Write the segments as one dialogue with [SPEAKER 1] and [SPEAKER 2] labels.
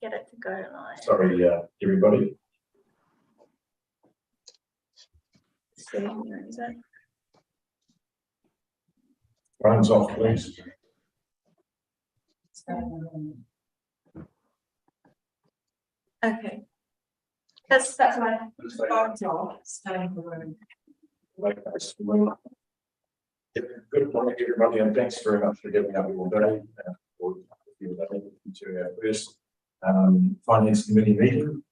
[SPEAKER 1] get it to go live.
[SPEAKER 2] Sorry, everybody.
[SPEAKER 1] Where is it?
[SPEAKER 2] Phones off, please.
[SPEAKER 1] Okay. That's right.
[SPEAKER 2] Good morning, everybody, and thanks very much for getting up all day to our first Finance Committee meeting.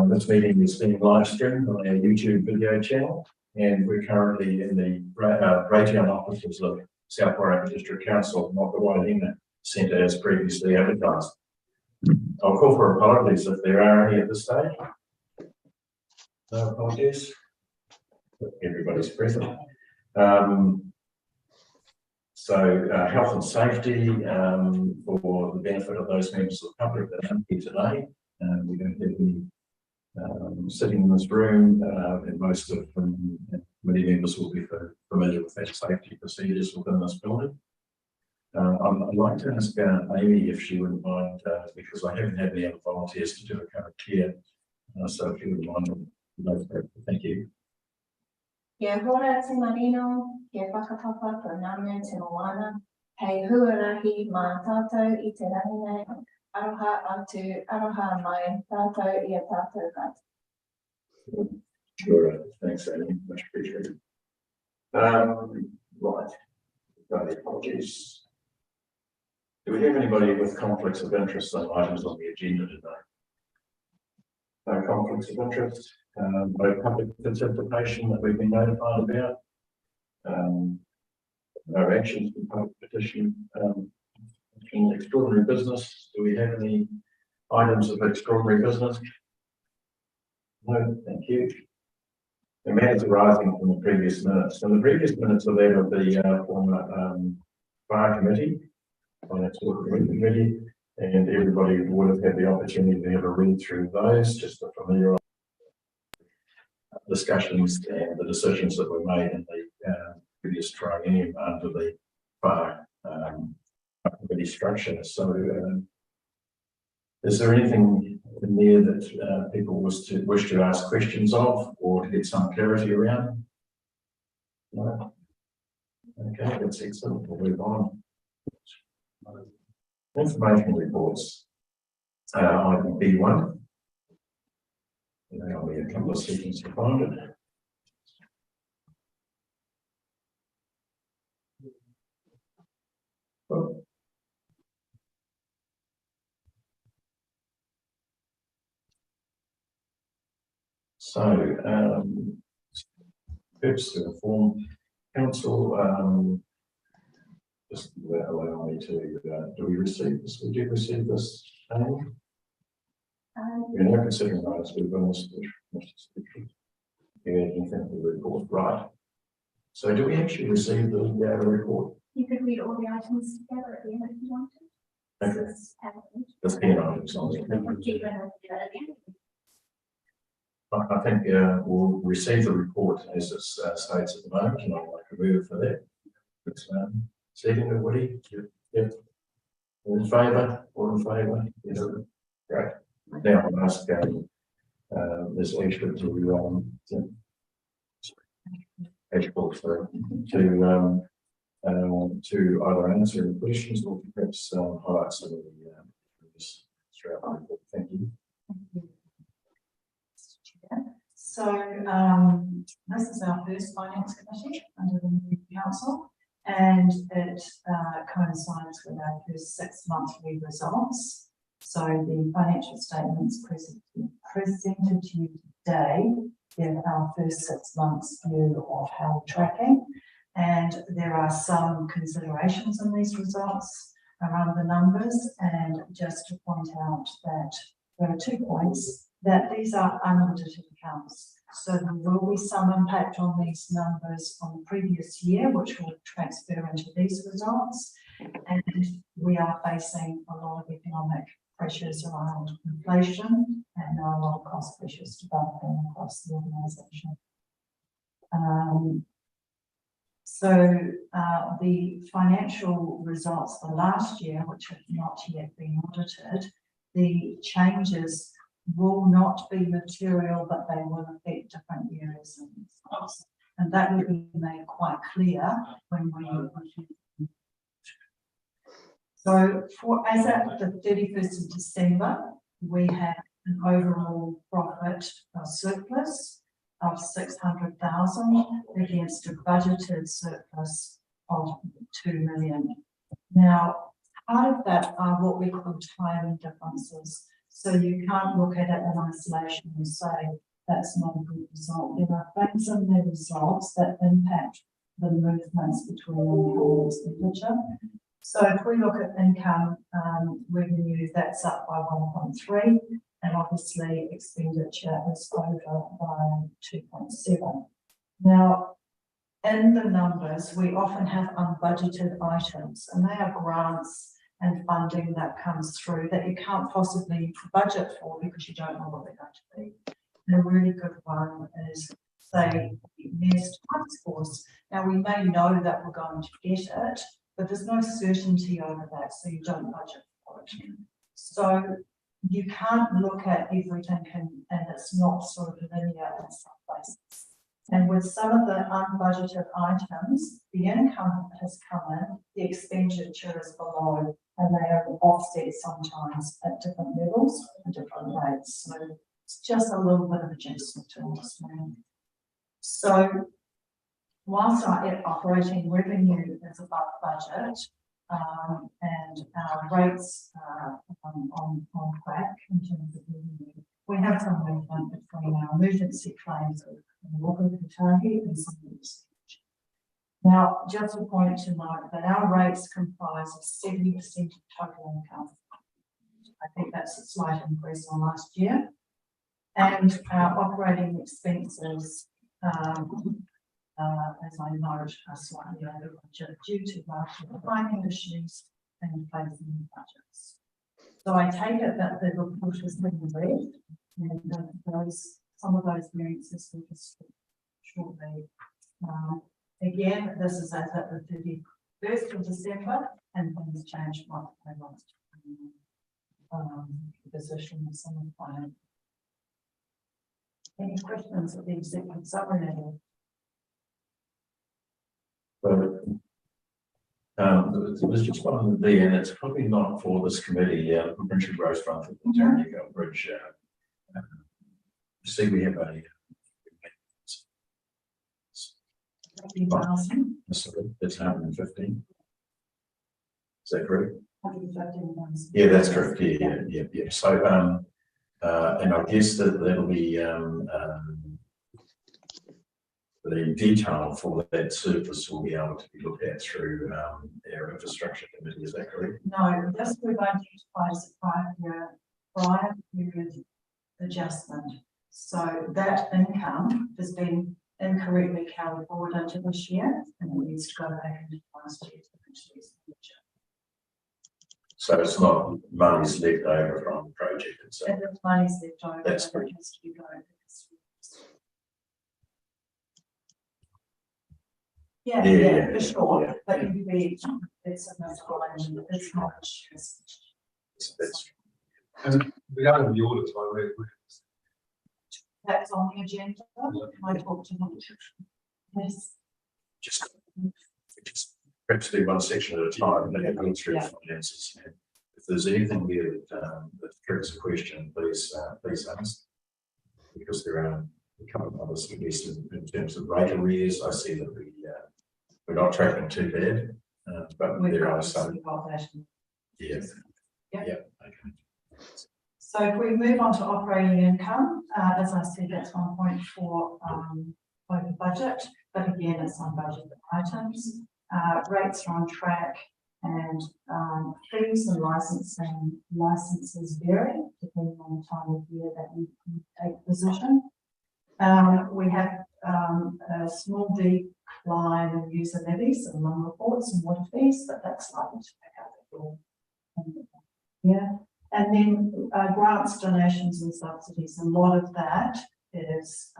[SPEAKER 2] This meeting is being live streamed on our YouTube video channel, and we're currently in the Greytown offices of South Warringah District Council, not the Waihinga Centre as previously advertised. I'll call for apologies if there are any at this stage. No apologies. Everybody's present. Health and safety, for the benefit of those members of the public that are here today. We don't have any sitting in this room, and most of many members will be familiar with that safety procedures within this building. I'd like to ask Amy if she wouldn't mind, because I haven't had any other volunteers to do a current care. So if you would mind, thank you.
[SPEAKER 1] Kia hora te marino, kia whakapapa ko Ngāmea te moana, hei huarahi mā tātou I te rangi nei, aroha atu, aroha mai, tātou I a tātou kata.
[SPEAKER 2] Sure, thanks Amy, much appreciated. Right, no apologies. Do we have anybody with conflicts of interest on items on the agenda today? No conflicts of interest. No public participation that we've been notified about. No actions from public petition. Extraordinary business. Do we have any items of extraordinary business? No, thank you. The matters arising from the previous minutes. And the previous minutes are there of the former fire committee, finance committee, and everybody would have had the opportunity to have a read through those, just to familiarise discussions and the decisions that were made in the previous triennium under the fire committee structure. So, is there anything in there that people wish to ask questions of or to get some clarity around? No? Okay, that's excellent. We'll move on. Information reports. Item B1. I'll be a couple of seconds to find it. Oh. So, purpose to inform council. Just allow me to. Do we receive this? We did receive this. We're now considering items we've been anything the report, right? So, do we actually receive the report?
[SPEAKER 1] You could read all the items together at the end if you wanted.
[SPEAKER 2] Okay. That's 10 items on there. I think we'll receive the report as it states at the moment, and I'd like to move for that. Second, everybody? Yep. All in favour? All in favour? Yes. Great. Now I'll ask Ms. Ashford to either answer any questions or perhaps highlight some of the Thank you.
[SPEAKER 3] So this is our first finance committee under the new council, and it coincides with our first 6 monthly results. So the financial statements presented to you today give our first 6 months view of how we're tracking, and there are some considerations in these results around the numbers. And just to point out that there are 2 points, that these are unaudited accounts. So there will be some impact on these numbers on the previous year, which will transfer into these results. And we are facing a lot of economic pressures around inflation, and there are a lot of cost pressures developing across the organisation. The financial results for last year, which have not yet been audited, the changes will not be material, but they will affect different areas of themselves. And that will be made quite clear when we. So as at the 31st of December, we have an overall profit surplus of 600,000 against a budgeted surplus of 2 million. Now, part of that are what we call timing differences. So you can't look at it in isolation and say that's not a good result. There are things in the results that impact the movements between income and expenditure. So if we look at income revenue, that's up by 1.3, and obviously expenditure is over by 2.7. Now, in the numbers, we often have unbudgeted items, and they are grants and funding that comes through that you can't possibly budget for because you don't know what they're going to be. And a really good one is, say, NEST task force. Now, we may know that we're going to get it, but there's no certainty over that, so you don't budget for it. So you can't look at everything and it's not sort of linear in some places. And with some of the unbudgeted items, the income has come in, the expenditure is below, and they are offset sometimes at different levels and different rates. So it's just a little bit of adjustment to understand. So whilst our operating revenue is above budget, and our rates are on track in terms of revenue, we have some movement between our emergency claims and Waka-Kotahi and some of the. Now, just a point to note that our rates comprise of 70% of total income. I think that's a slight increase on last year. And our operating expenses, as I note, are slightly over budget due to larger timing issues and placing in budgets. So I take it that the report has been read, and some of those variances will just shortly. Again, this is as at the 31st of December, and things change month by month. The position of some of the finance. Any questions at the executive summary level?
[SPEAKER 2] There's just one there, and it's probably not for this committee. Provincial Growth Fund for the Taranaki Bridge. See, we have a. It's 115. Is that correct?
[SPEAKER 3] 115.
[SPEAKER 2] Yeah, that's correct. Yeah. So, and I guess that'll be the detail for that surplus will be able to be looked at through our infrastructure committee. Is that correct?
[SPEAKER 3] No, this we've identified as a prior period adjustment. So that income has been incorrectly carried forward into this year, and it needs to go back into last year's expenditure.
[SPEAKER 2] So it's not money's left over from the project itself.
[SPEAKER 3] If the money's left over,
[SPEAKER 2] That's
[SPEAKER 3] it
[SPEAKER 2] correct.
[SPEAKER 3] has to be going. Yeah, for sure.
[SPEAKER 2] Yeah.
[SPEAKER 3] But you read, it's a misalignment, it's not just.
[SPEAKER 2] That's
[SPEAKER 4] And regarding the audit, I read.
[SPEAKER 3] That's on the agenda. I talked to them. Yes.
[SPEAKER 2] just perhaps do one section at a time and then go through
[SPEAKER 3] Yeah.
[SPEAKER 2] finances. And if there's anything there that triggers a question, please ask. Because there are a couple of others, at least in terms of rate arrears, I see that we're not tracking too bad, but
[SPEAKER 3] We've
[SPEAKER 2] there are
[SPEAKER 3] got
[SPEAKER 2] some.
[SPEAKER 3] that.
[SPEAKER 2] Yeah.
[SPEAKER 3] Yeah.
[SPEAKER 2] Yeah. Okay.
[SPEAKER 3] So if we move on to operating income, as I said, that's 1.4 over budget, but again, it's on budget items. Rates are on track, and fees and licenses vary depending on the time of year that you take position. We have a small decline in user levies and non-reports and water fees, but that's likely to pick up at all. Yeah. And then grants, donations and subsidies, a lot of that is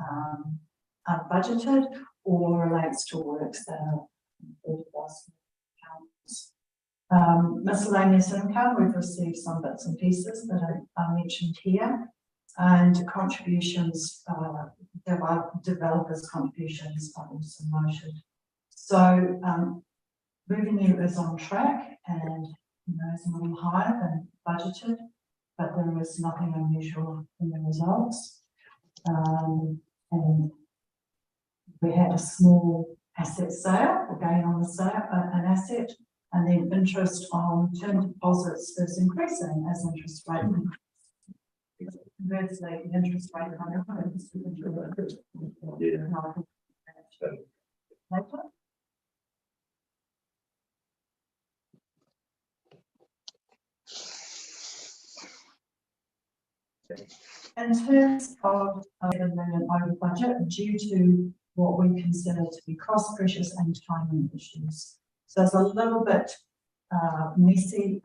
[SPEAKER 3] unbudgeted or relates to works that are accounts. Miscellaneous income, we've received some bits and pieces that are mentioned here, and contributions, developers' contributions are also noted. So revenue is on track and is a little higher than budgeted, but there is nothing unusual in the results. And we had a small asset sale, a gain on the sale, an asset, and then interest on term deposits is increasing as interest rate increases. Conversely, the interest rate on our homes is later. In terms of 11 million over budget, due to what we consider to be cost pressures and timing issues. So it's a little bit messy,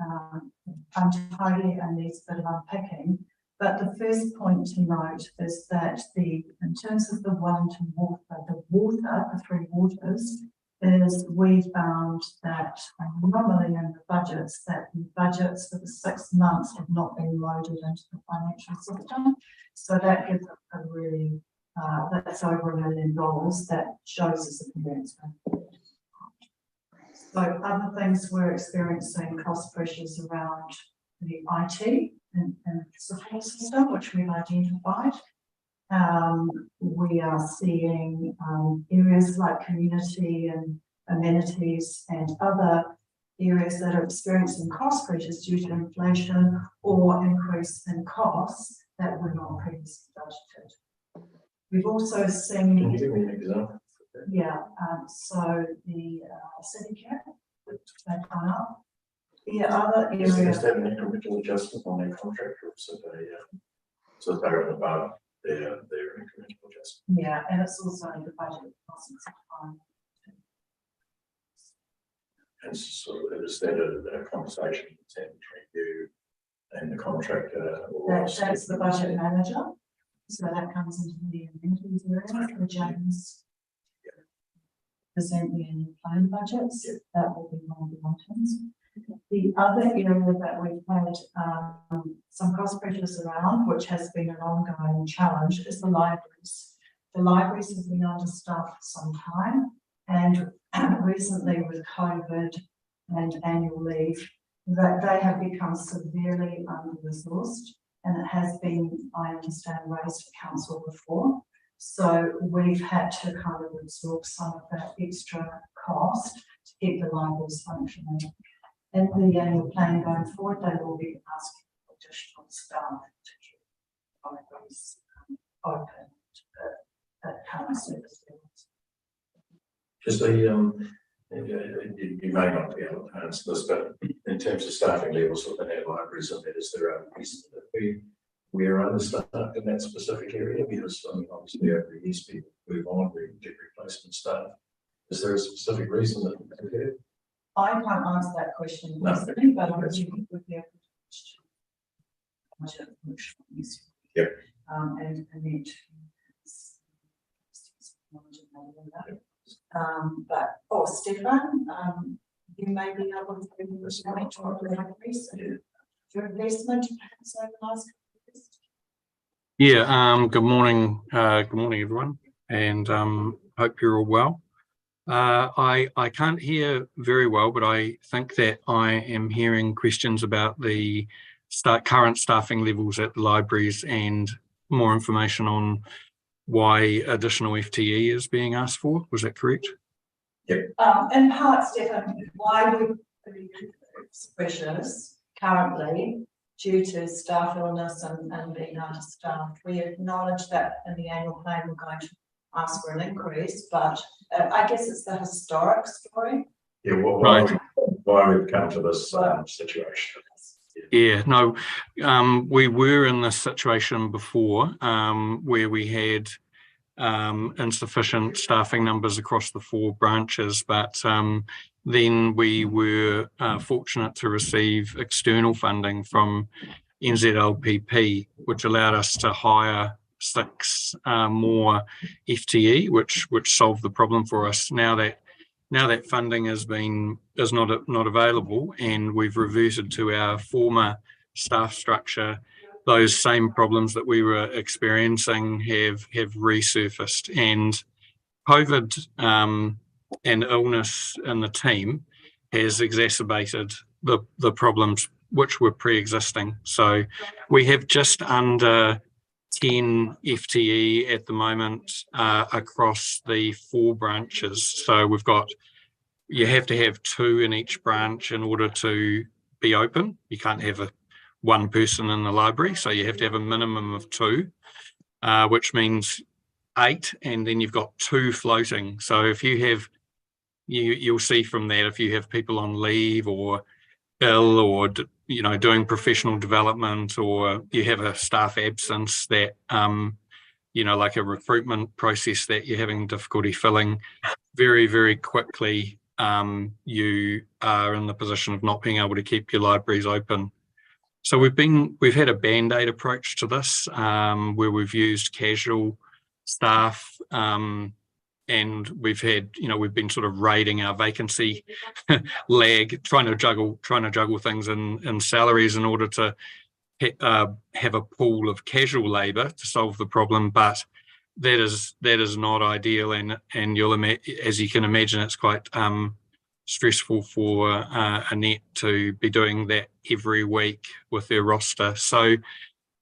[SPEAKER 3] untidy, and needs a bit of unpacking. But the first point to note is that in terms of the Wellington water, the three waters, is we found that normally in the budgets, that the budgets for the 6 months have not been loaded into the financial system. So that gives a really, that's over $1 million that shows us a convenience. So other things we're experiencing cost pressures around the IT and support system, which we've identified. We are seeing areas like community and amenities and other areas that are experiencing cost pressures due to inflation or increase in costs that were not previously budgeted. We've also seen.
[SPEAKER 2] Can you give me an example?
[SPEAKER 3] Yeah, so the city care, they've gone up. The other
[SPEAKER 2] Is
[SPEAKER 3] area.
[SPEAKER 2] that an incremental adjustment on their contract, or so they're above their incremental adjustment?
[SPEAKER 3] Yeah, and it's also in the budget process.
[SPEAKER 2] And sort of, is that a conversation between you and the contractor? Or
[SPEAKER 3] That's the budget manager. So that comes into the amenities area, the James present the annual plan budgets.
[SPEAKER 2] Yep.
[SPEAKER 3] That will be one of the items. The other area that we've had some cost pressures around, which has been an ongoing challenge, is the libraries. The libraries have been understaffed for some time, and recently with COVID and annual leave, that they have become severely under-resourced, and it has been, I understand, raised to council before. So we've had to kind of absorb some of that extra cost to keep the libraries functioning. In the annual plan going forward, they will be asking for additional staff to keep libraries open at current service levels.
[SPEAKER 2] Just you may not be able to answer this, but in terms of staffing levels within our libraries, I mean, is there a reason that we are understaffed in that specific area? Because I mean, obviously over the years people move on, we get replacement staff. Is there a specific reason that occurred?
[SPEAKER 3] I can't answer that question
[SPEAKER 2] No.
[SPEAKER 3] personally, but I would be able to
[SPEAKER 2] Yep.
[SPEAKER 3] and need but Stefan, you may be able to comment on the libraries, your investment perhaps over the last couple of years.
[SPEAKER 5] Yeah, good morning, everyone, and hope you're all well. I can't hear very well, but I think that I am hearing questions about the current staffing levels at the libraries and more information on why additional FTE is being asked for. Was that correct?
[SPEAKER 2] Yep.
[SPEAKER 3] In part, Stefan, why would the pressures currently due to staff illness and being understaffed? We acknowledge that in the annual plan we're going to ask for an increase, but I guess it's the historic story.
[SPEAKER 2] Yeah, why we've come to this situation.
[SPEAKER 5] Yeah, no, we were in this situation before where we had insufficient staffing numbers across the 4 branches, but then we were fortunate to receive external funding from NZLPP, which allowed us to hire 6 more FTE, which solved the problem for us. Now that now that funding is not available, and we've reverted to our former staff structure, those same problems that we were experiencing have resurfaced, and COVID and illness in the team has exacerbated the problems which were pre-existing. So we have just under 10 FTE at the moment across the 4 branches. So we've got, you have to have 2 in each branch in order to be open. You can't have one person in the library, so you have to have a minimum of 2, which means 8, and then you've got 2 floating. So if you have, you'll see from that, if you have people on leave or ill or doing professional development, or you have a staff absence that like a recruitment process that you're having difficulty filling, very, very quickly you are in the position of not being able to keep your libraries open. So we've had a band-aid approach to this, where we've used casual staff, and we've been sort of raiding our vacancy lag, trying to juggle things in salaries in order to have a pool of casual labour to solve the problem. But that is not ideal, and as you can imagine, it's quite stressful for Annette to be doing that every week with their roster. So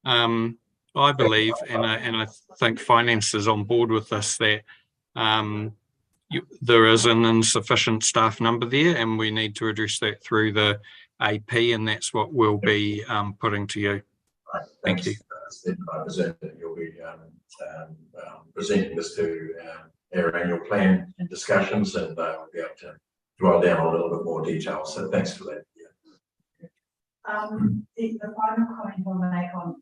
[SPEAKER 5] I believe, and I think finance is on board with this, that there is an insufficient staff number there, and we need to address that through the AP, and that's what we'll be putting to you.
[SPEAKER 2] Right.
[SPEAKER 5] Thank you.
[SPEAKER 2] I presume that you'll be presenting this to our annual plan discussions, and we'll be able to dwell down on a little bit more detail. So thanks for that.
[SPEAKER 3] The final comment I'll make on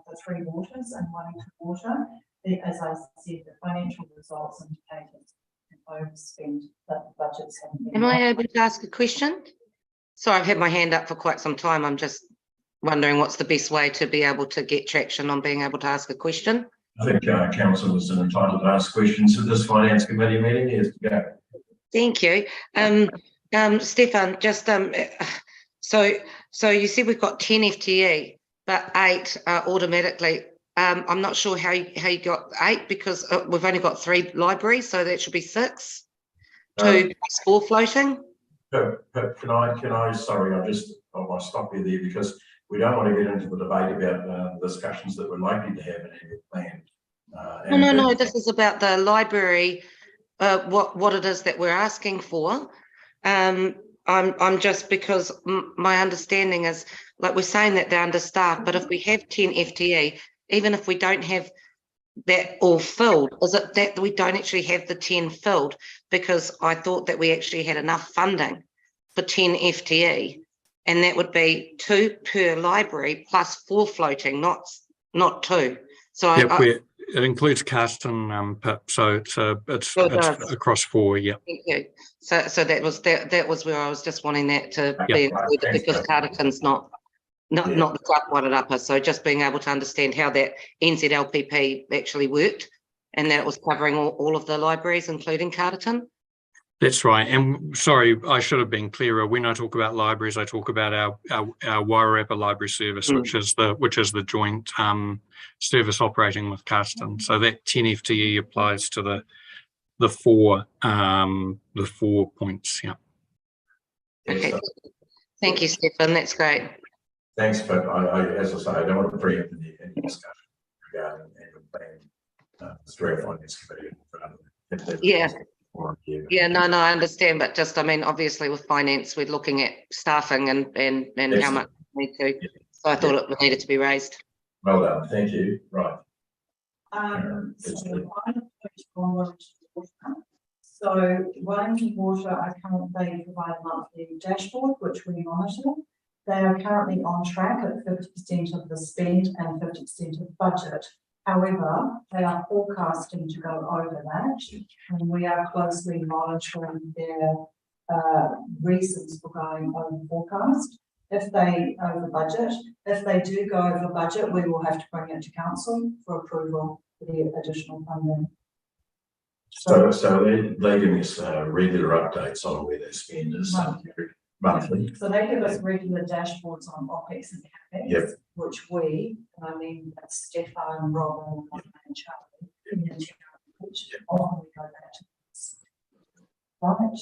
[SPEAKER 3] the 3 waters and Wellington Water, as I said, the financial results indicated an overspend, that the budgets haven't been.
[SPEAKER 6] Am I able to ask a question? Sorry, I've had my hand up for quite some time. I'm just wondering what's the best way to be able to get traction on being able to ask a question.
[SPEAKER 2] I think council is entitled to ask questions at this finance committee meeting. Yes, go.
[SPEAKER 6] Thank you. Stefan, just so you said we've got 10 FTE, but 8 automatically. I'm not sure how you got 8, because we've only got 3 libraries, so that should be 6. 2 plus 4 floating.
[SPEAKER 2] But can I? Sorry, I'll stop you there, because we don't want to get into the debate about discussions that we're likely to have in annual plan.
[SPEAKER 6] No. This is about the library. What it is that we're asking for. I'm just, because my understanding is, like, we're saying that they're understaffed, but if we have 10 FTE, even if we don't have that all filled, is it that we don't actually have the 10 filled? Because I thought that we actually had enough funding for 10 FTE, and that would be 2 per library plus 4 floating, not 2. So
[SPEAKER 5] yep, it includes Carston, Pip, so it's across 4. Yeah.
[SPEAKER 6] Thank you. So that was where I was just wanting that to be included, because Carterton's not the club wanted upper. So just being able to understand how that NZLPP actually worked, and that it was covering all of the libraries, including Carterton.
[SPEAKER 5] That's right. And sorry, I should have been clearer. When I talk about libraries, I talk about our Wairarapa Library Service, which is the joint service operating with Carston. So that 10 FTE applies to the 4 points. Yeah.
[SPEAKER 6] Okay. Thank you, Stefan. That's great.
[SPEAKER 2] Thanks, but as I say, I don't want to preempt any discussion regarding annual plan. It's direct finance committee.
[SPEAKER 6] Yeah, no, I understand, but just, I mean, obviously with finance, we're looking at staffing and how much we need to. So I thought it needed to be raised.
[SPEAKER 2] Well done, thank you. Right.
[SPEAKER 3] So Wellington Water are currently provide a monthly dashboard, which we monitor. They are currently on track at 50% of the spend and 50% of the budget. However, they are forecasting to go over that, and we are closely monitoring their reasons for going over forecast. If they over budget, if they do go over budget, we will have to bring it to council for approval for the additional funding.
[SPEAKER 2] So they give us regular updates on where their spend is monthly.
[SPEAKER 3] So they give us regular dashboards on OPEX and CAPEX,
[SPEAKER 2] Yep.
[SPEAKER 3] which we, that's Stefan, Robin, and Charlie, which often we go back to this. Right.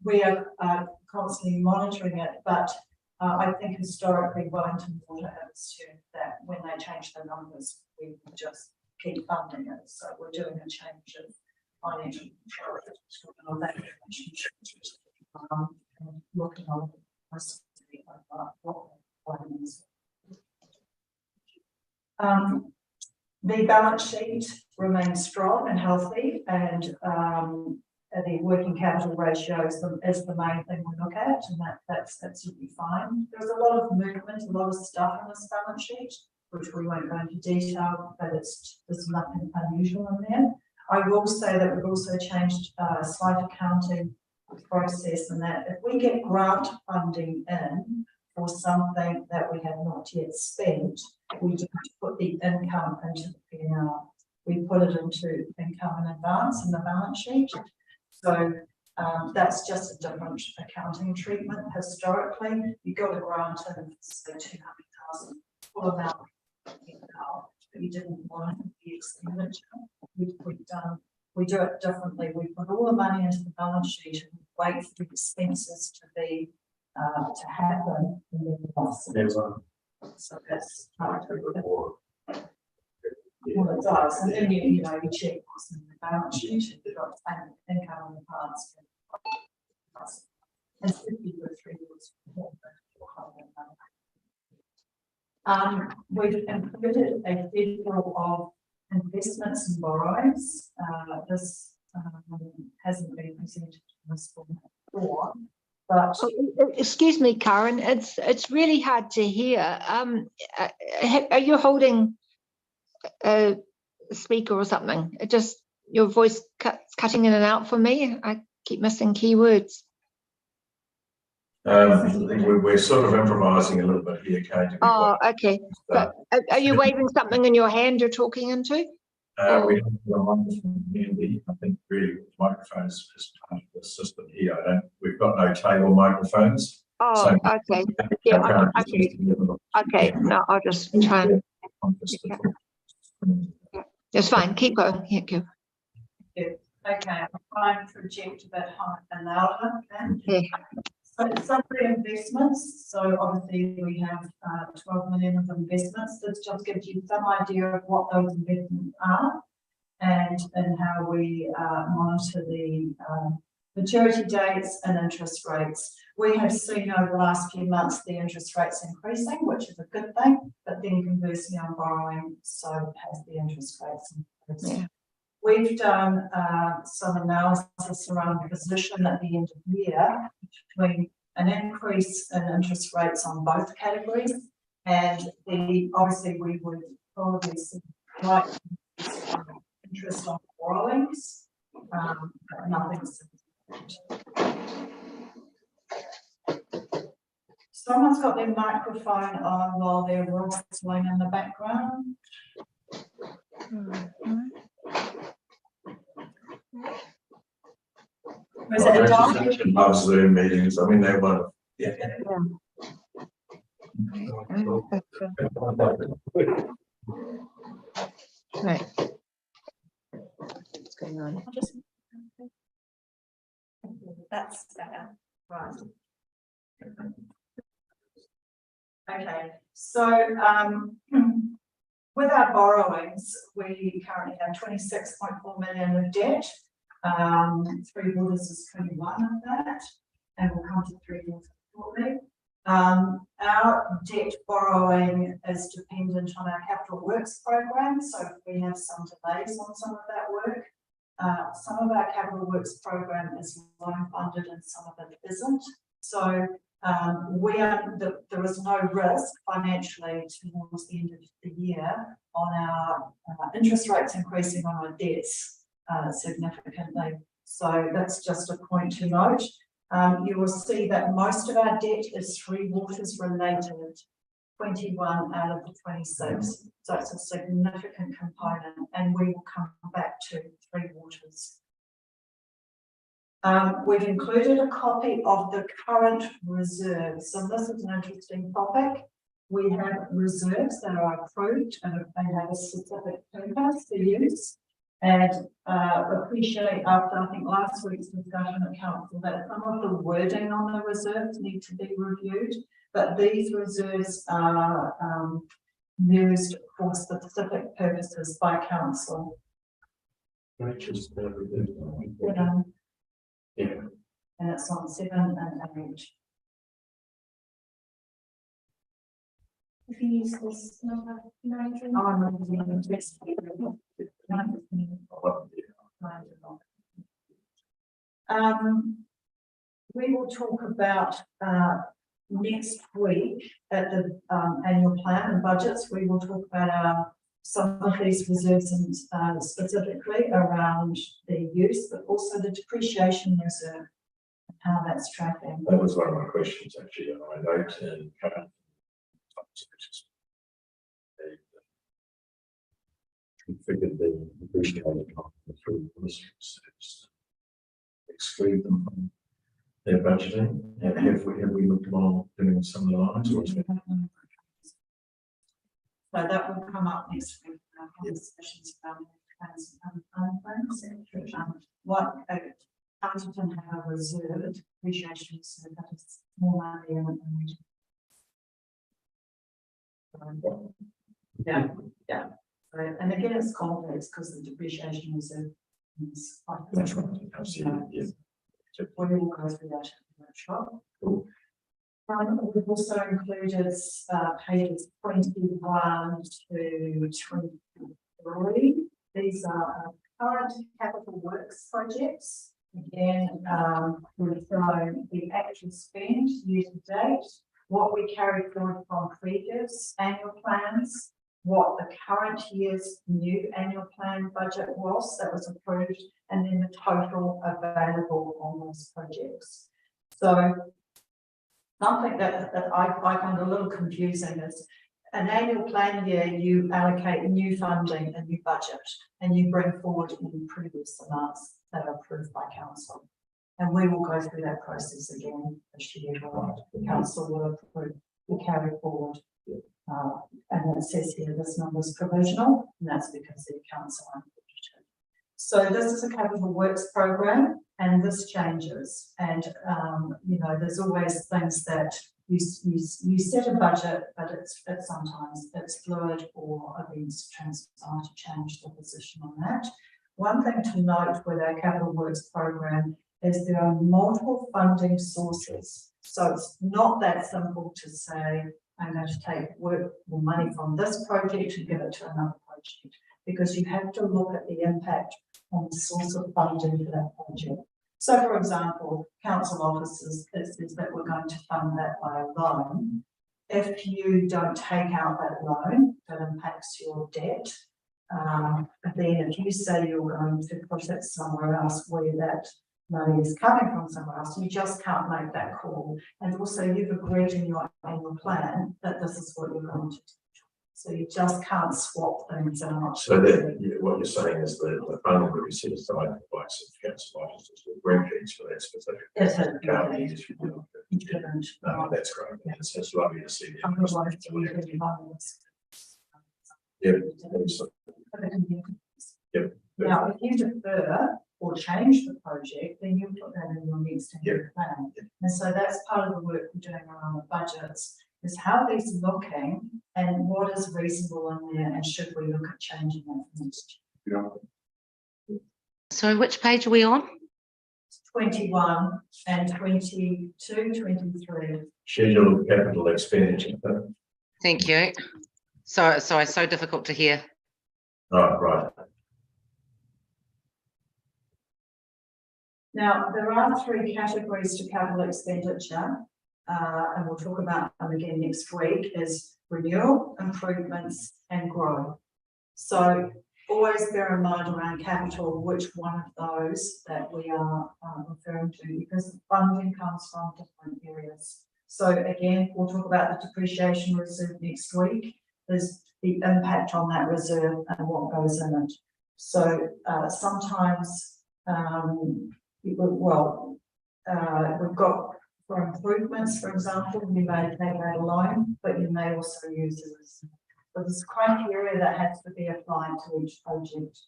[SPEAKER 3] We are constantly monitoring it, but I think historically Wellington Water have assumed that when they change the numbers, we will just keep funding it. So we're doing a change of financial control on that relationship. And looking on the balance sheet remains strong and healthy, and the working capital ratio is the main thing we look at, and that's absolutely fine. There's a lot of movement, a lot of stuff in this balance sheet, which we won't go into detail, but there's nothing unusual in there. I will say that we've also changed slight accounting process, and that if we get grant funding in for something that we have not yet spent, we don't put the income into the P&L. We put it into income in advance in the balance sheet. So that's just a different accounting treatment. Historically, you got a grant in, say, 200,000, full amount, but you didn't want the expenditure. We do it differently. We put all the money into the balance sheet and wait for the expenses to happen, and then so that's well, it does, and then you check what's in the balance sheet. You've got income in the past, and 50 for 3 years. We've included a schedule of investments and borrowings. This hasn't been presented in this format before. But
[SPEAKER 7] excuse me, Karen, it's really hard to hear. Are you holding a speaker or something? It just, your voice cutting in and out for me. I keep missing keywords.
[SPEAKER 2] We're sort of improvising a little bit here, Kate.
[SPEAKER 7] Oh, okay. But are you waving something in your hand you're talking into?
[SPEAKER 2] We have a microphone handy. I think really microphones is part of the system here. We've got no table microphones.
[SPEAKER 7] Oh,
[SPEAKER 2] so
[SPEAKER 7] okay. Yeah, okay. No, I'll just try and. It's fine. Keep going. Okay.
[SPEAKER 3] Okay, I'll try and project a bit higher and louder.
[SPEAKER 7] Okay.
[SPEAKER 3] So some investments. So obviously we have 12 million of investments. This just gives you some idea of what those investments are and how we monitor the maturity dates and interest rates. We have seen over the last few months the interest rates increasing, which is a good thing, but then conversely on borrowing, so has the interest rates increased. Yeah. We've done some analysis around the position at the end of the year between an increase in interest rates on both categories, and obviously we would probably see slight interest on borrowings, but nothing significant. Someone's got their microphone on while they're whistling in the background. Was it a
[SPEAKER 2] love Zoom meetings. I mean, they were. Yeah.
[SPEAKER 7] Right. What's going on?
[SPEAKER 3] That's better. Right. Okay. So with our borrowings, we currently have 26.4 million of debt. Three Waters is 21 of that, and we'll come to Three Waters shortly. Our debt borrowing is dependent on our capital works program, so if we have some delays on some of that work. Some of our capital works program is loan funded and some of it isn't. So there is no risk financially towards the end of the year on our interest rates increasing on our debts significantly. So that's just a point to note. You will see that most of our debt is Three Waters related, 21 out of the 26. So it's a significant component, and we will come back to Three Waters. We've included a copy of the current reserves. So this is an interesting topic. We have reserves that are approved and they have a specific purpose to use. And appreciate after, I think, last week's discussion at council that some of the wording on the reserves need to be reviewed, but these reserves are used for specific purposes by council.
[SPEAKER 2] Yeah.
[SPEAKER 3] And it's on 7 and 8.
[SPEAKER 1] If you use this number 19.
[SPEAKER 3] Oh, I'm reading the text. We will talk about next week at the annual plan and budgets. We will talk about some of these reserves and specifically around the use, but also the depreciation reserve, how that's tracking.
[SPEAKER 2] That was one of my questions actually, and I note in current configured the depreciated through this exclude them from their budgeting. And have we looked along doing some lines or
[SPEAKER 3] So that will come up next week. Discussions about plans and plans. What Huntington have a reserve depreciation, so that is more money in it than yeah. So, and again, it's complex because the depreciation reserve is quite.
[SPEAKER 2] that's right? Yeah.
[SPEAKER 3] We will go through that in the workshop.
[SPEAKER 2] Cool.
[SPEAKER 3] We've also included pages 21 to 23. These are current capital works projects. Again, we've shown the actual spend year to date, what we carried forward from previous annual plans, what the current year's new annual plan budget was that was approved, and then the total available on those projects. So something that I find a little confusing is an annual plan year, you allocate new funding and new budget, and you bring forward in previous amounts that are approved by council. And we will go through that process again this year. The council will approve, will carry forward. And it says here this number is provisional, and that's because the council unfortunately. So this is a capital works program, and this changes. And you know, there's always things that you set a budget, but it's sometimes it's fluid or events transpire to change the position on that. One thing to note with our capital works program is there are multiple funding sources. So it's not that simple to say, I'm going to take work or money from this project and give it to another project, because you have to look at the impact on the source of funding for that project. So, for example, council offices, it says that we're going to fund that by a loan. If you don't take out that loan, that impacts your debt. Then if you say you're going to put it somewhere else where that money is coming from somewhere else, you just can't make that call. And also you've agreed in your annual plan that this is what you're going to do. So you just can't swap things out.
[SPEAKER 2] So that what you're saying is that the funding that we set aside by council officers will bring things for that specific.
[SPEAKER 3] Yes,
[SPEAKER 2] Can't be used for no, that's great. It's lovely to see.
[SPEAKER 3] Otherwise, we could be harmless.
[SPEAKER 2] Yep.
[SPEAKER 3] Now, if you defer or change the project, then you put that in your next annual plan. And so that's part of the work we're doing around the budgets, is how are these looking and what is reasonable in there, and should we look at changing that for next year?
[SPEAKER 6] So which page are we on?
[SPEAKER 3] 21 and 22, 23.
[SPEAKER 2] Scheduled capital expenditure.
[SPEAKER 6] Thank you. Sorry, so difficult to hear.
[SPEAKER 2] Oh, right.
[SPEAKER 3] Now, there are 3 categories to capital expenditure, and we'll talk about them again next week, is renewal, improvements, and growth. So always bear in mind around capital which one of those that we are referring to, because the funding comes from different areas. So again, we'll talk about the depreciation reserve next week. There's the impact on that reserve and what goes in it. So sometimes, we've got for improvements, for example, you may take out a loan, but you may also use the reserve. So there's criteria that has to be applied to each project.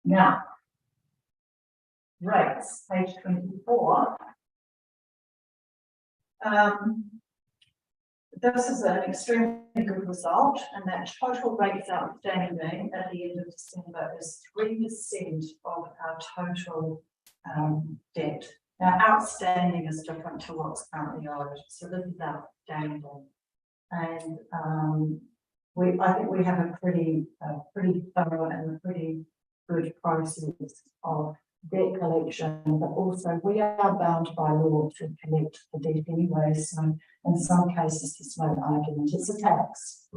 [SPEAKER 3] Now, rates, page 24. This is an extremely good result, and that total rates outstanding at the end of December is 3% of our total debt. Now, outstanding is different to what's currently owed, so this is outstanding. And I think we have a pretty thorough and a pretty good process of debt collection, but also we are bound by law to collect the debt anyway. So in some cases, there's no argument, it's a tax.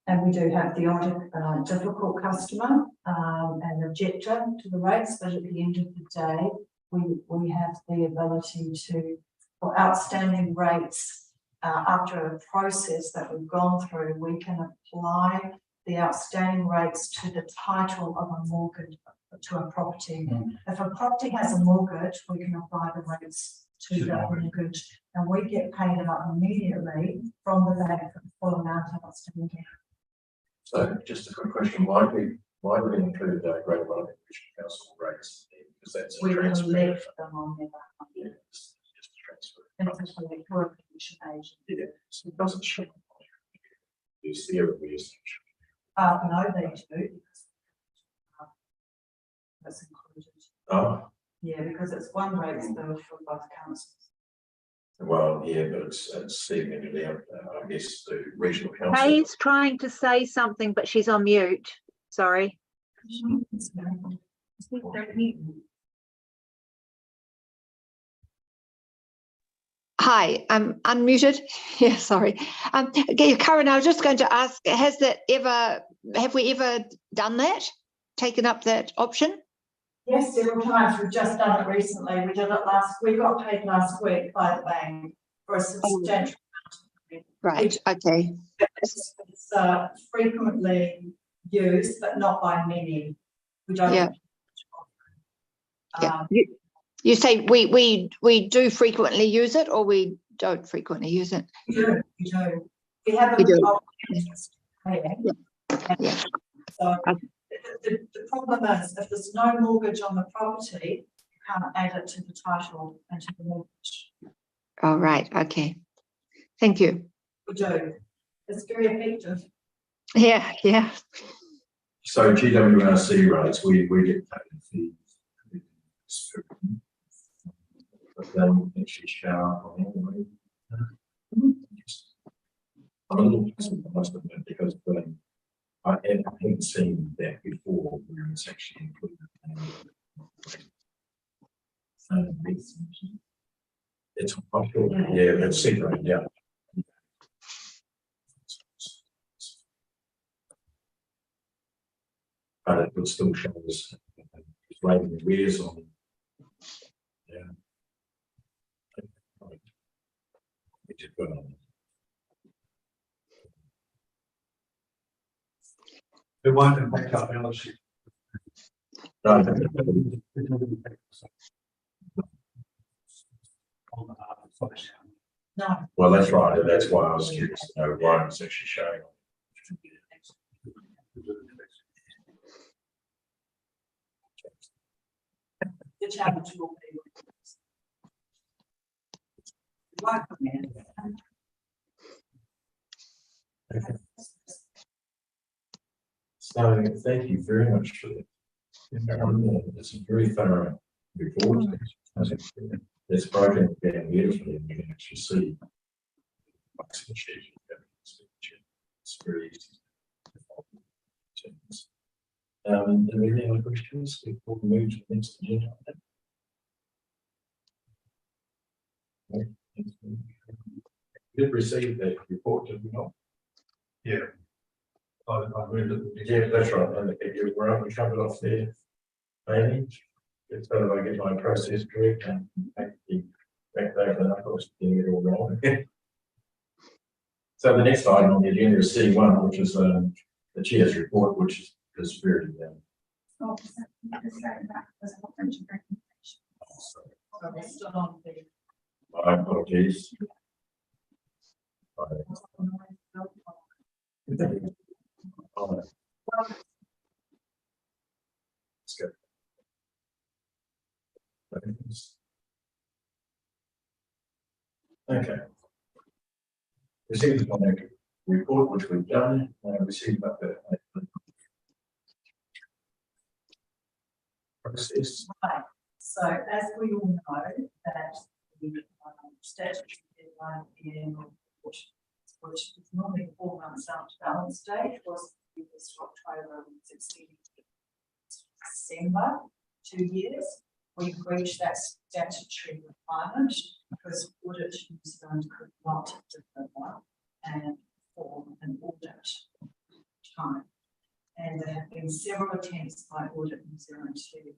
[SPEAKER 3] And we do have the odd difficult customer and objector to the rates, but at the end of the day, we have the ability to, for outstanding rates, after a process that we've gone through, we can apply the outstanding rates to the title of a mortgage to a property. If a property has a mortgage, we can apply the rates to that mortgage, and we get paid out immediately from the bank for the full amount of outstanding.
[SPEAKER 2] So just a quick question, why do we include Greater Wellington Regional Council rates? Because that's a
[SPEAKER 3] We
[SPEAKER 2] transfer.
[SPEAKER 3] collect them on their behalf.
[SPEAKER 2] Yeah, it's just a transfer.
[SPEAKER 3] It's a collection agent.
[SPEAKER 2] Yeah, so it doesn't show. Use the area we use.
[SPEAKER 3] No, they do. That's included.
[SPEAKER 2] Oh,
[SPEAKER 3] Yeah, because it's one rate bill for both councils.
[SPEAKER 2] well, yeah, but it's segmented out, I guess, the regional council.
[SPEAKER 8] Kay's trying to say something, but she's on mute. Sorry.
[SPEAKER 7] Hi, I'm unmuted. Yeah, sorry. Okay, Karen, I was just going to ask, have we ever done that? Taken up that option?
[SPEAKER 3] Yes, several times. We've just done it recently. We did it we got paid last week by the bank for a substantial amount.
[SPEAKER 7] Right, okay.
[SPEAKER 3] It's frequently used, but not by many. We don't.
[SPEAKER 7] Yeah. Yeah. You say we do frequently use it, or we don't frequently use it?
[SPEAKER 3] We do. We have a
[SPEAKER 7] We do.
[SPEAKER 3] yeah. So the problem is, if there's no mortgage on the property, you can't add it to the title and to the mortgage.
[SPEAKER 7] All right, okay. Thank you.
[SPEAKER 3] We do. It's very effective.
[SPEAKER 7] Yeah.
[SPEAKER 2] So GWRC rates, we get paid fees. But they actually show up on anyway. I'm a little surprised at that because I haven't seen that before where it's actually included. It's possible, yeah, it's separated out. But it would still show us rating arrears on. Yeah. We did good on it.
[SPEAKER 4] It won't impact our balance sheet.
[SPEAKER 2] No,
[SPEAKER 3] No.
[SPEAKER 2] well, that's right, and that's why I was curious to know why it's actually showing.
[SPEAKER 3] The challenge will be.
[SPEAKER 2] So thank you very much for that. It's a very thorough report. It's broken down beautifully, and you can actually see. It's very easy. Are there any other questions before we move to the next agenda? Okay. We did receive that report, did we not?
[SPEAKER 4] Yeah. I read it.
[SPEAKER 2] Yeah, that's right. And you were able to cover it off there. Amy? It's better if I get my process correct and make the back over the knuckles, getting it all wrong. So the next item on the agenda is C1, which is the chair's report, which is very
[SPEAKER 1] Oh, so just saying that was a whole bunch of recommendations.
[SPEAKER 3] So we're still on the.
[SPEAKER 2] my apologies. Let's go. Okay. Received the financial report, which we've done, received about the process.
[SPEAKER 3] Right, so as we all know, that the statutory deadline in which is normally 4 months after balance date, was this October 16th December, 2 years. We've reached that statutory requirement because Audit New Zealand could not deliver and form an audit time. And there have been several attempts by Audit New Zealand to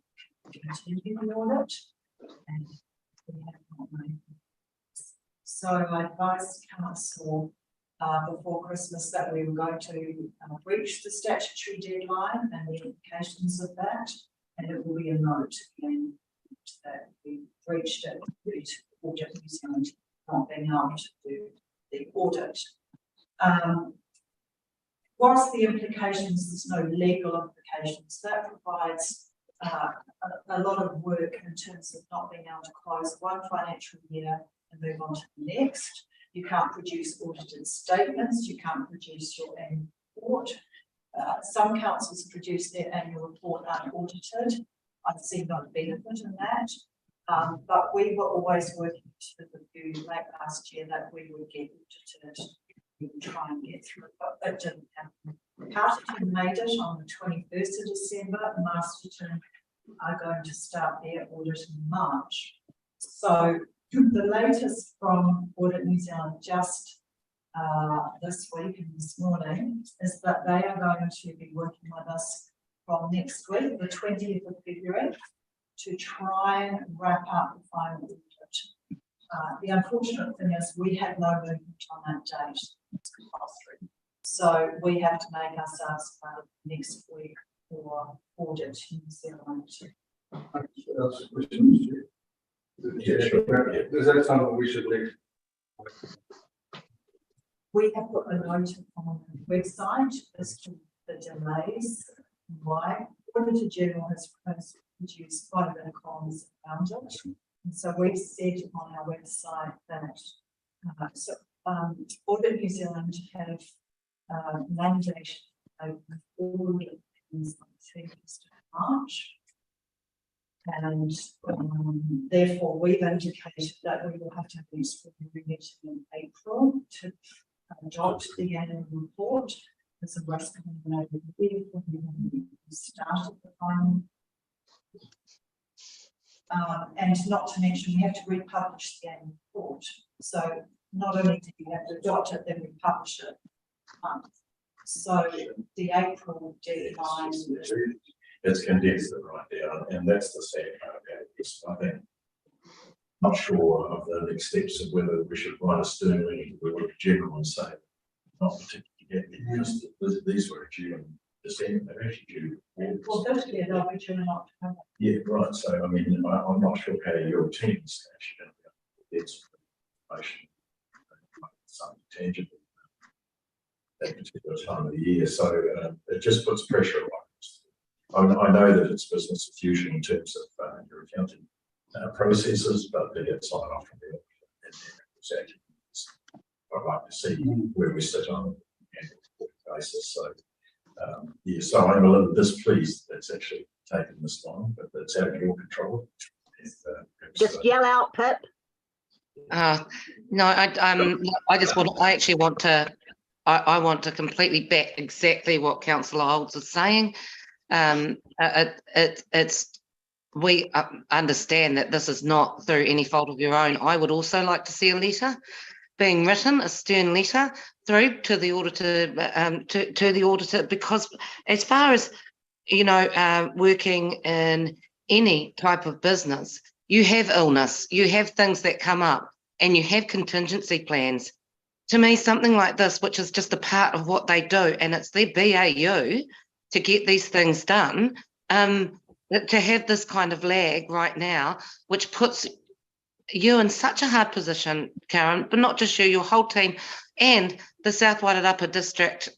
[SPEAKER 3] continue the audit, and we have not made it. So I advised council before Christmas that we were going to reach the statutory deadline and the implications of that, and it will be a note again that we reached it due to Audit New Zealand not being able to do the audit. Whilst the implications, there's no legal implications, that provides a lot of work in terms of not being able to close one financial year and move on to the next. You can't produce audited statements, you can't produce your annual report. Some councils produce their annual report unaudited. I've seen no benefit in that, but we were always working to the view late last year that we would get audited. We would try and get through it, but that didn't happen. Carterton made it on the 21st of December, Masterton are going to start their audit in March. So the latest from Audit New Zealand just this week and this morning is that they are going to be working with us from next week, the 20th of February, to try and wrap up the final audit. The unfortunate thing is we have no movement on that date. It's compulsory. So we have to make ourselves available next week for Audit New Zealand.
[SPEAKER 2] Yeah, sure. Yeah.
[SPEAKER 4] Is that something we should leave?
[SPEAKER 3] We have put a note on the website as to the delays, why. Auditor General has produced quite a bit of columns around it. And so we've said on our website that Audit New Zealand have mandated all the things on the 31st of March. And therefore we've indicated that we will have to have this meeting in April to adopt the annual report. There's a risk of we started the final. And not to mention we have to republish the annual report. So not only do we have to adopt it, then we publish it. So the April deadline.
[SPEAKER 2] It's condensed it right down, and that's the sad part about this. I think, not sure of the next steps of whether we should write a stern letter to the Auditor General and say, not particularly yet, because these were due in December, they're actually due.
[SPEAKER 3] Well, this year they'll be due in October.
[SPEAKER 2] Yeah, right. So, I mean, I'm not sure how your team is actually going to get information, something tangible at that particular time of the year. So, it just puts pressure on us. I know that it's business as usual in terms of your accounting processes, but they get signed off from the exactly. I'd like to see where we sit on an annual basis. So, yeah, so I'm a little displeased that's actually taken this long, but that's out of your control.
[SPEAKER 8] Just yell out, Pip.
[SPEAKER 6] No, I just want. I actually want to. I want to completely back exactly what Councillor Olds is saying. We understand that this is not through any fault of your own. I would also like to see a letter being written, a stern letter through to the auditor, to the auditor, because as far as, you know, working in any type of business, you have illness, you have things that come up, and you have contingency plans. To me, something like this, which is just a part of what they do, and it's their BAU to get these things done, to have this kind of lag right now, which puts you in such a hard position, Karen, but not just you, your whole team, and the South Wairarapa District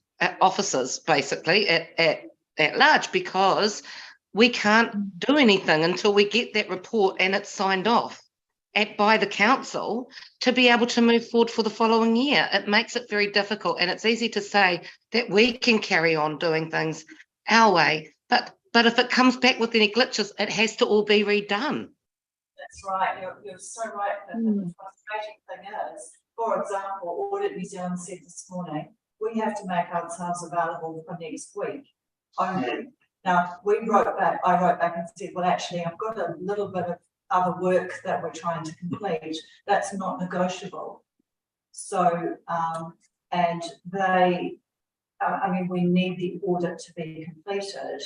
[SPEAKER 6] officers, basically, at large, because we can't do anything until we get that report and it's signed off by the council to be able to move forward for the following year. It makes it very difficult, and it's easy to say that we can carry on doing things our way, but if it comes back with any glitches, it has to all be redone.
[SPEAKER 3] That's right, you're so right. The frustrating thing is, for example, Audit New Zealand said this morning, we have to make ourselves available for next week only. Now, I wrote back and said, well, actually, I've got a little bit of other work that we're trying to complete. That's not negotiable. So, and they, I mean, we need the audit to be completed.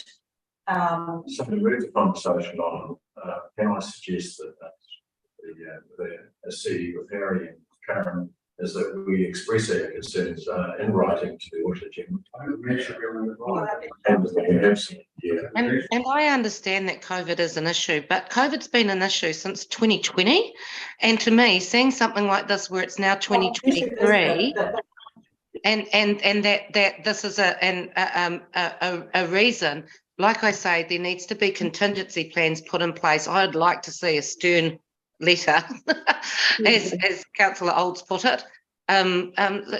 [SPEAKER 2] So to move the conversation on, can I suggest that the city with Harry and Karen is that we express our concerns in writing to the Auditor General.
[SPEAKER 6] And I understand that COVID is an issue, but COVID's been an issue since 2020. And to me, seeing something like this where it's now 2023, and that this is a reason, like I say, there needs to be contingency plans put in place. I'd like to see a stern letter, as Councillor Olds put it,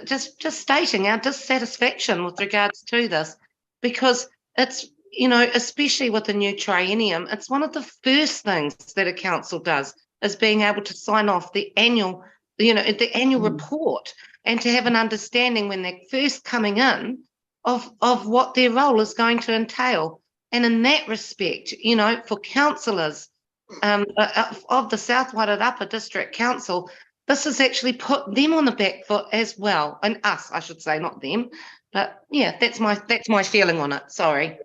[SPEAKER 6] just stating our dissatisfaction with regards to this, because it's, you know, especially with the new triennium, it's one of the first things that a council does is being able to sign off the annual, report, and to have an understanding when they're first coming in of what their role is going to entail. And in that respect, you know, for councillors of the South Wairarapa District Council, this has actually put them on the back foot as well, and us, I should say, not them. But yeah, that's my feeling on it. Sorry.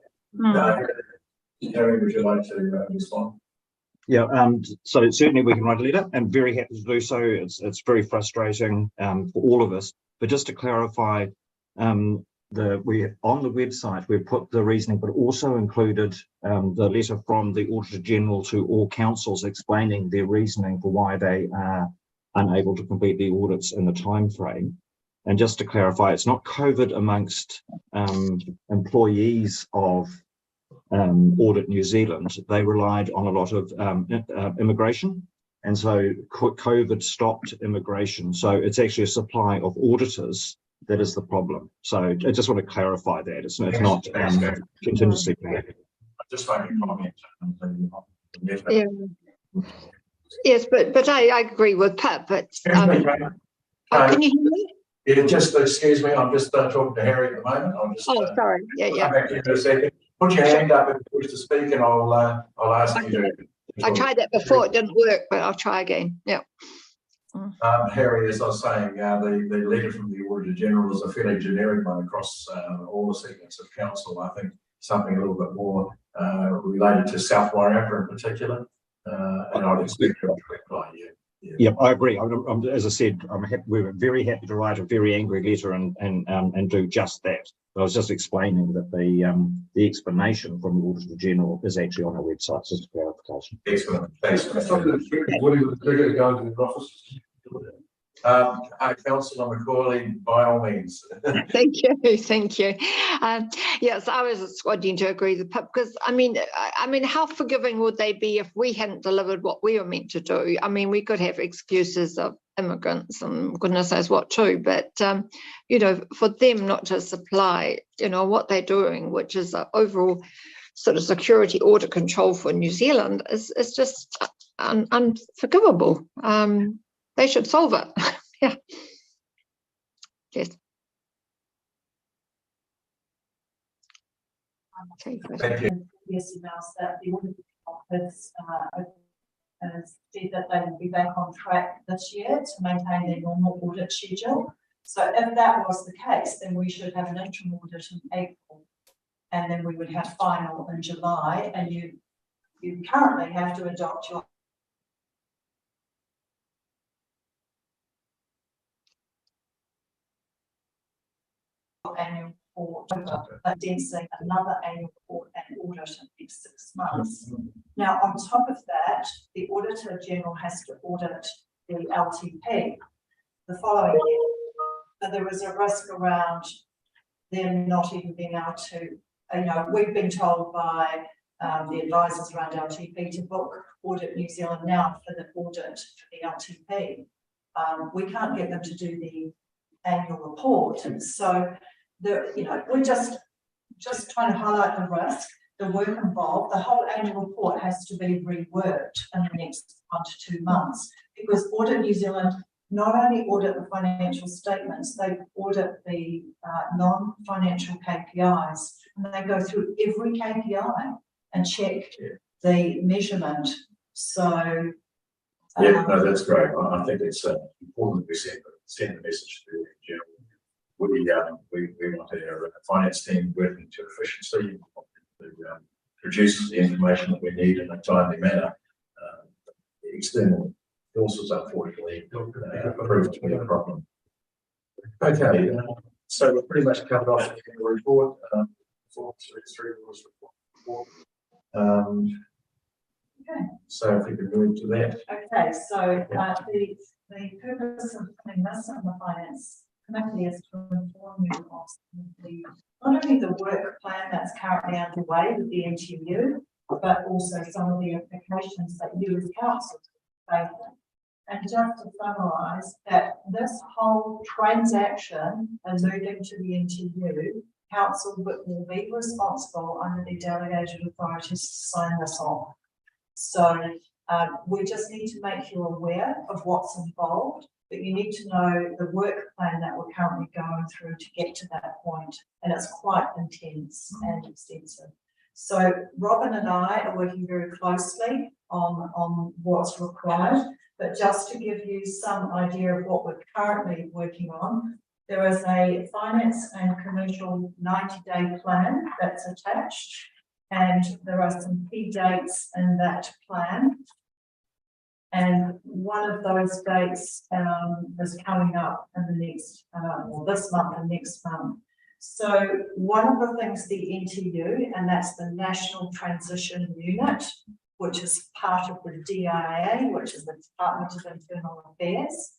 [SPEAKER 2] Harry, would you like to respond?
[SPEAKER 9] Yeah, so certainly we can write a letter, and very happy to do so. It's very frustrating for all of us. But just to clarify, we on the website we've put the reasoning, but also included the letter from the Auditor General to all councils explaining their reasoning for why they are unable to complete the audits in the time frame. And just to clarify, it's not COVID amongst employees of Audit New Zealand. They relied on a lot of immigration, and so COVID stopped immigration. So it's actually a supply of auditors that is the problem. So I just want to clarify that it's not contingency plan.
[SPEAKER 2] Just make a comment.
[SPEAKER 7] Yeah. Yes, but I agree with Pat. But can you hear me?
[SPEAKER 2] Yeah, just excuse me. I'm just talking to Harry at the moment. I'm just.
[SPEAKER 7] Oh, sorry. Yeah.
[SPEAKER 2] Come back to you in a second. Put your hand up if you wish to speak, and I'll ask you to.
[SPEAKER 7] I tried that before; it didn't work, but I'll try again. Yeah.
[SPEAKER 2] Harry, as I was saying, the letter from the Auditor General is a fairly generic one across all the segments of council. I think something a little bit more related to South Wairarapa in particular, and I'd expect to reply.
[SPEAKER 9] Yeah, I agree. As I said, we're very happy to write a very angry letter and do just that. I was just explaining that the explanation from the Auditor General is actually on our website, just a clarification.
[SPEAKER 2] Excellent. Thanks. Councillor Macaulay, by all means.
[SPEAKER 7] Thank you. Yes, I was wanting to agree with Pip, because I mean, how forgiving would they be if we hadn't delivered what we were meant to do? I mean, we could have excuses of immigrants and goodness knows what too, but you know, for them not to supply, you know, what they're doing, which is an overall sort of security audit control for New Zealand, is just unforgivable. They should solve it. Yeah. Yes.
[SPEAKER 2] Thank you.
[SPEAKER 3] Yes, announced that the audit office said that they will be back on track this year to maintain their normal audit schedule. So if that was the case, then we should have an interim audit in April, and then we would have final in July, and you you currently have to adopt your annual report, but then say another annual report and audit in the next 6 months. Now, on top of that, the Auditor General has to audit the LTP the following year. So there is a risk around them not even being able to, we've been told by the advisors around LTP to book Audit New Zealand now for the audit for the LTP. We can't get them to do the annual report. So we're just trying to highlight the risk, the work involved. The whole annual report has to be reworked in the next 1 to 2 months, because Audit New Zealand not only audit the financial statements, they audit the non-financial KPIs, and they go through every KPI and check the measurement. So
[SPEAKER 2] yeah, no, that's great. I think it's important that we send the message to the general. We want our finance team working to efficiency, to produce the information that we need in a timely manner. External sources, unfortunately, prove to be a problem. Okay, so we're pretty much covered off in the report.
[SPEAKER 3] okay.
[SPEAKER 2] So if we could move to that.
[SPEAKER 3] Okay, so the purpose of putting this in the finance committee is to inform you of not only the work plan that's currently underway with the NTU, but also some of the implications that you as council face. And just to summarise, that this whole transaction and moving to the NTU, council will be responsible under the delegated authorities to sign this off. So we just need to make you aware of what's involved, but you need to know the work plan that we're currently going through to get to that point, and it's quite intense and extensive. So Robin and I are working very closely on what's required, but just to give you some idea of what we're currently working on, there is a finance and commercial 90-day plan that's attached, and there are some key dates in that plan. And one of those dates is coming up in the next, this month and next month. So one of the things the NTU, and that's the National Transition Unit, which is part of the DIA, which is the Department of Internal Affairs,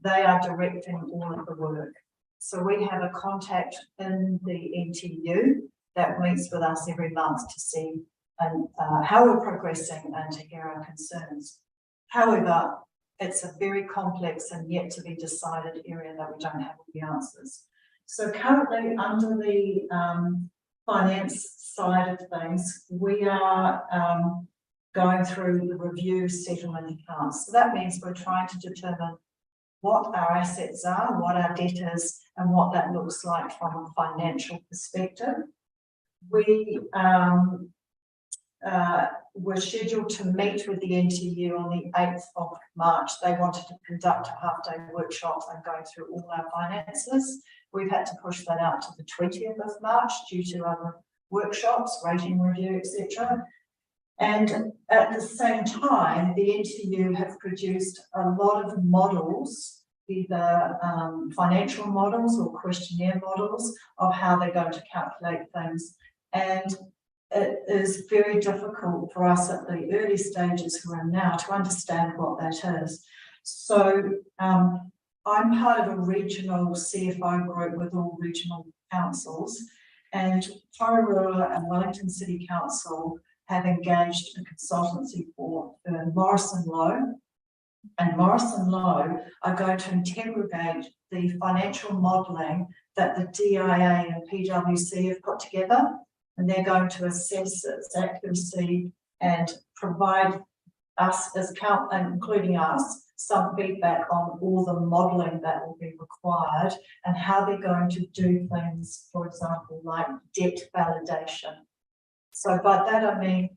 [SPEAKER 3] they are directing all of the work. So we have a contact in the NTU that meets with us every month to see how we're progressing and to hear our concerns. However, it's a very complex and yet to be decided area that we don't have all the answers. So currently under the finance side of things, we are going through the review settlement accounts. So that means we're trying to determine what our assets are, what our debt is, and what that looks like from a financial perspective. We were scheduled to meet with the NTU on the 8th of March. They wanted to conduct a half-day workshop and go through all our finances. We've had to push that out to the 20th of March due to other workshops, rating review, etc. And at the same time, the NTU have produced a lot of models, either financial models or questionnaire models of how they're going to calculate things. And it is very difficult for us at the early stages we're in now to understand what that is. So I'm part of a regional CFO group with all regional councils, and Tororua and Wellington City Council have engaged a consultancy for Morrison Lowe, and Morrison Lowe are going to interrogate the financial modelling that the DIA and PwC have put together, and they're going to assess its accuracy and provide us as including us, some feedback on all the modelling that will be required and how they're going to do things, for example, like debt validation. So by that I mean,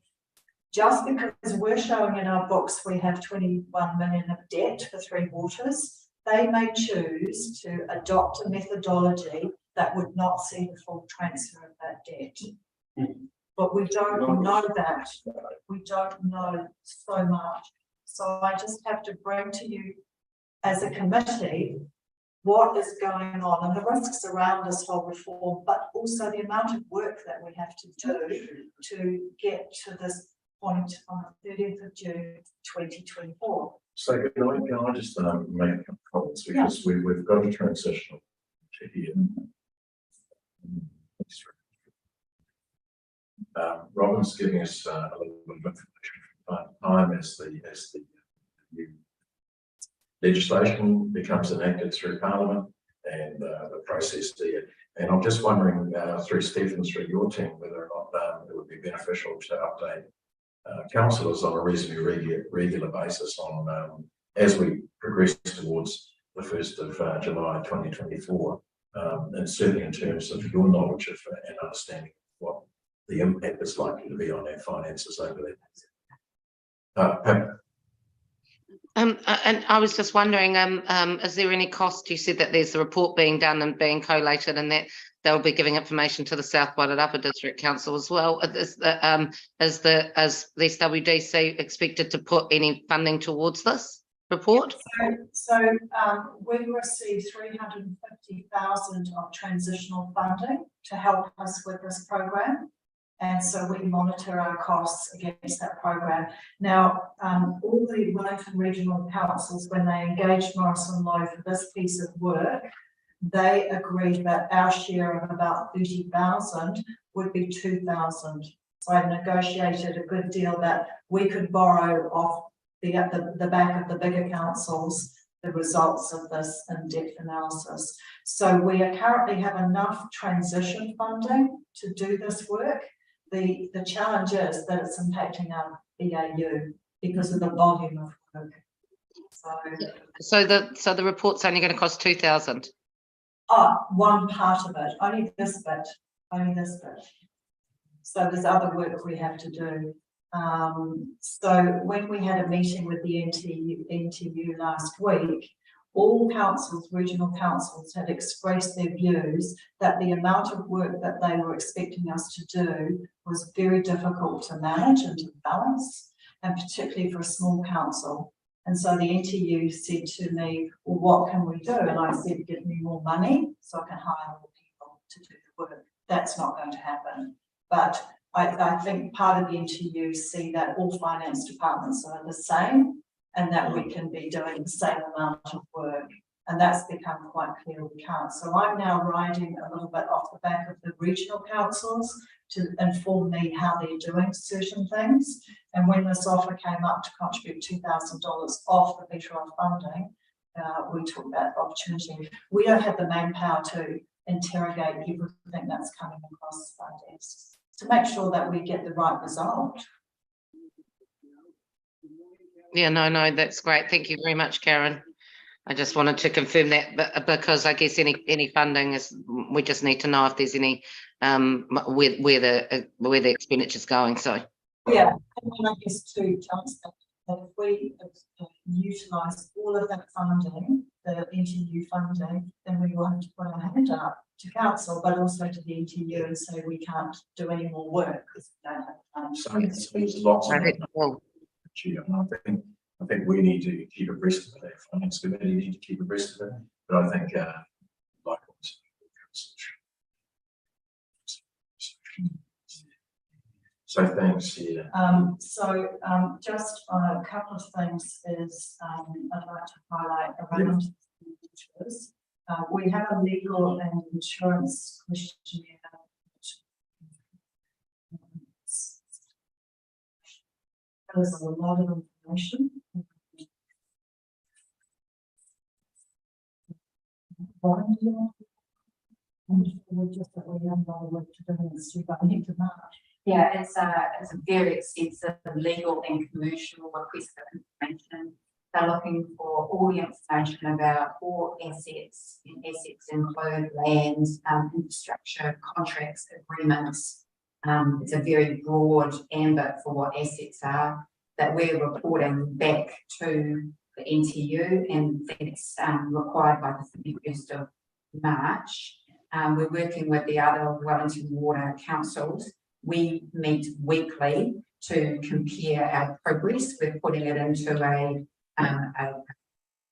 [SPEAKER 3] just because we're showing in our books we have 21 million of debt for Three Waters, they may choose to adopt a methodology that would not see the full transfer of that debt. but we don't know that. We don't know so much. So I just have to bring to you as a committee what is going on and the risks around this whole reform, but also the amount of work that we have to do to get to this point on the 30th of June 2024.
[SPEAKER 2] So can I just make a couple of comments, because we've got a transition to here. Robin's giving us a little bit of information from time as the new legislation becomes enacted through Parliament and the process there. And I'm just wondering through Stephen, through your team, whether or not it would be beneficial to update councillors on a reasonably regular basis on as we progress towards the 1st of July 2024, and certainly in terms of your knowledge of and understanding what the impact is likely to be on our finances over that. Pam?
[SPEAKER 6] And I was just wondering, is there any cost? You said that there's the report being done and being collated, and that they'll be giving information to the South Wairarapa District Council as well. Is the SWDC expected to put any funding towards this report?
[SPEAKER 3] So we received 350,000 of transitional funding to help us with this program. And so we monitor our costs against that program. Now, all the Wellington regional councils, when they engaged Morrison Lowe for this piece of work, they agreed that our share of about 30,000 would be 2,000. So I negotiated a good deal that we could borrow off the back of the bigger councils the results of this in-depth analysis. So we currently have enough transition funding to do this work. The challenge is that it's impacting our BAU because of the volume of work.
[SPEAKER 6] So the report's only going to cost 2,000.
[SPEAKER 3] One part of it, only this bit. So there's other work we have to do. So when we had a meeting with the NTU last week, all councils, regional councils, had expressed their views that the amount of work that they were expecting us to do was very difficult to manage and to balance, and particularly for a small council. And so the NTU said to me, well, what can we do? And I said, give me more money so I can hire more people to do the work. That's not going to happen. But I think part of the NTU see that all finance departments are the same, and that we can be doing the same amount of work. And that's become quite clear we can't. So I'm now riding a little bit off the back of the regional councils to inform me how they're doing certain things. And when this offer came up to contribute $2,000 off the Better Off funding, we took that opportunity. We don't have the manpower to interrogate everything that's coming across our desks to make sure that we get the right result.
[SPEAKER 6] Yeah, no, that's great. Thank you very much, Karen. I just wanted to confirm that, because I guess any funding is, we just need to know if there's any where the expenditure is going. So
[SPEAKER 3] yeah, and I guess too, Johnston, that if we utilise all of that funding, the NTU funding, then we will have to put our hand up to council, but also to the NTU and say we can't do any more work because we don't have time.
[SPEAKER 2] So there's lots of I think we need to keep abreast of it. Our finance committee need to keep abreast of it. But I think likewise. So thanks, yeah.
[SPEAKER 3] Just a couple of things is I'd like to highlight around this. We have a legal and insurance questionnaire. There's a lot of information. Just that we have a lot of work to do in this by the end of March.
[SPEAKER 10] Yeah, it's a very extensive legal and commercial request for information. They're looking for all the information about all assets, and assets include land, infrastructure, contracts, agreements. It's a very broad ambit for what assets are that we're reporting back to the NTU, and that's required by the 31st of March. We're working with the other Wellington Water councils We meet weekly to compare our progress. We're putting it into a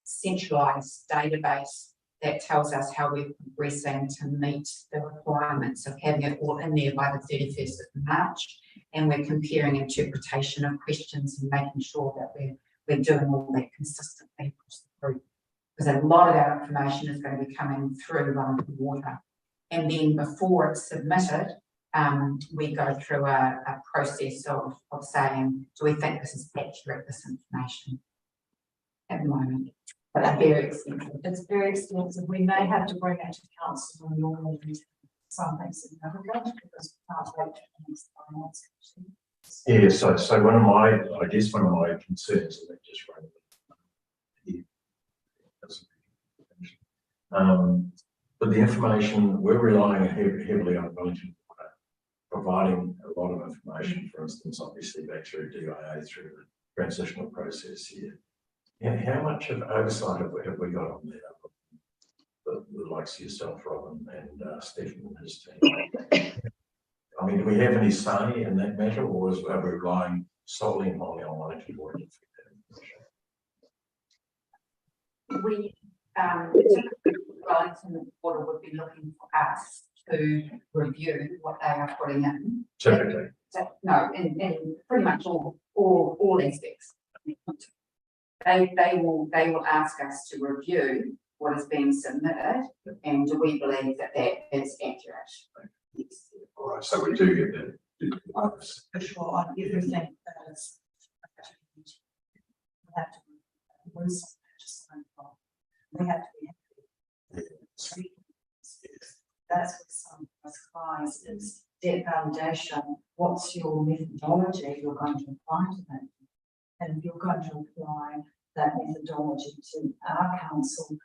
[SPEAKER 10] centralised database that tells us how we're progressing to meet the requirements of having it all in there by the 31st of March. And we're comparing interpretation of questions and making sure that we're doing all that consistently across the group. Because a lot of our information is going to be coming through Wellington Water. And then before it's submitted, we go through a process of saying, do we think this is accurate, this information at the moment? But they're very expensive.
[SPEAKER 3] It's very expensive. We may have to bring it to council and normally something significant because we can't wait for the next finance committee.
[SPEAKER 2] Yeah, so one of my concerns, and just running but the information, we're relying heavily on Wellington Water, providing a lot of information, for instance, obviously back through DIA, through the transitional process here. And how much of oversight have we got on there? The likes of yourself, Robin, and Stephen and his team. I mean, do we have any say in that matter, or are we relying solely and wholly on Wellington Water?
[SPEAKER 10] We, Wellington Water would be looking for us to review what they are putting in.
[SPEAKER 2] Typically.
[SPEAKER 10] No, in pretty much all aspects. They will ask us to review what is being submitted and do we believe that is accurate. Yes.
[SPEAKER 2] All right, so we do get that.
[SPEAKER 3] For sure, on everything that is. We have to we have to be happy. That's what some of us clients is debt validation. What's your methodology you're going to apply to that? And if you're going to apply that methodology to our council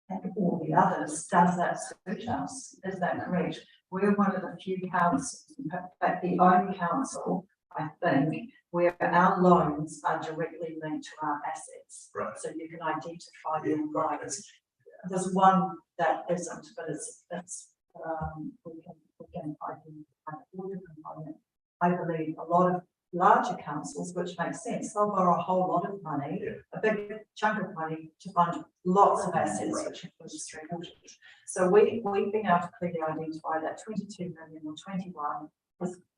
[SPEAKER 3] and all the others, does that suit us? Is that correct? We're one of the few councils, in fact, the only council, I think, where our loans are directly linked to our assets.
[SPEAKER 2] Right.
[SPEAKER 3] So you can identify your loans. There's one that isn't, but we can identify all the component. I believe a lot of larger councils, which makes sense, they'll borrow a whole lot of money, a big chunk of money to fund lots of assets, which includes 3 waters. So we've been able to clearly identify that 22 million or 21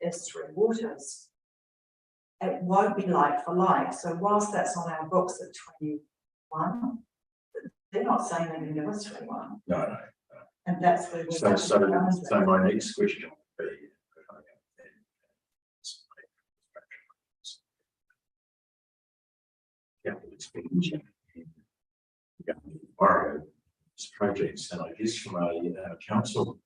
[SPEAKER 3] is 3 waters. It won't be like for like. So whilst that's on our books at 21, they're not saying they're going to give us 21.
[SPEAKER 2] No.
[SPEAKER 3] And that's where we're
[SPEAKER 2] so my next question would be, capital expenditure, borrow projects, and I guess from a council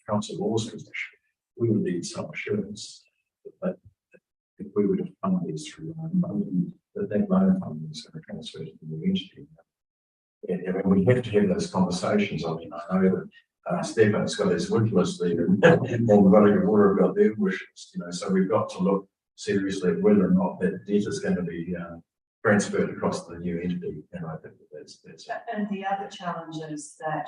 [SPEAKER 2] laws position, we would need some assurance that if we were to fund these through loan funding, that loan funding is going to transfer to the new entity. And we have to have those conversations. I mean, I know that Stefan's got his wish list there, and Wellington Water have got their wish list, so we've got to look seriously at whether or not that debt is going to be transferred across the new entity, and I think that's
[SPEAKER 3] And the other challenge is that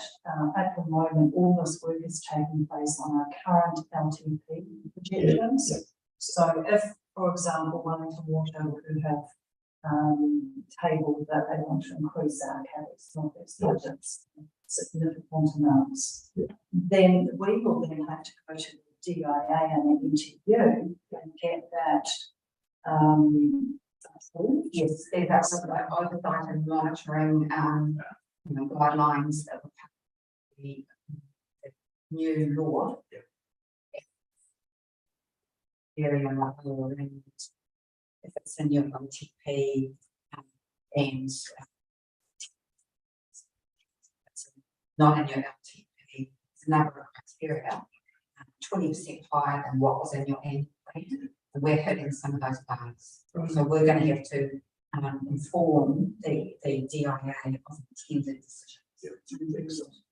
[SPEAKER 3] at the moment, all this work is taking place on our current LTP projections.
[SPEAKER 2] Yeah.
[SPEAKER 3] So if, for example, Wellington Water who have tabled that they want to increase our capex, not their budgets, significant amounts, then we will then have to go to the DIA and the NTU and get that
[SPEAKER 10] yes, there's oversight and monitoring guidelines that will cover the new law. Area and if it's in your LTP and it's not in your LTP, it's a number of criteria, 20% higher than what was in your annual plan. We're hitting some of those bars. So we're going to have to inform the DIA of intended decisions.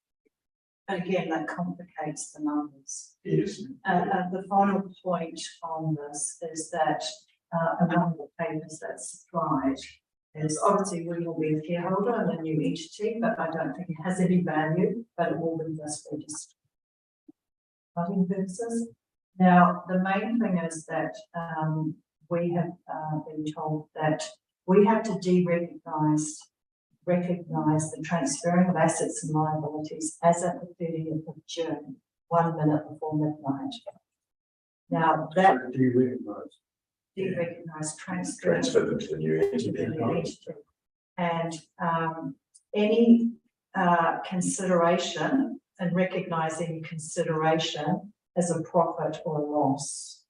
[SPEAKER 3] And again, that complicates the numbers.
[SPEAKER 2] yes.
[SPEAKER 3] The final point on this is that among the papers that's supplied is obviously we will be a shareholder in a new entity, but I don't think it has any value, but it will be just registered. Voting purposes. Now, the main thing is that we have been told that we have to recognise the transferring of assets and liabilities as at the 30th of June, 1 minute before midnight. Now, that derecognise transfer
[SPEAKER 2] them to the new entity.
[SPEAKER 3] and any consideration and recognising consideration as a profit or a loss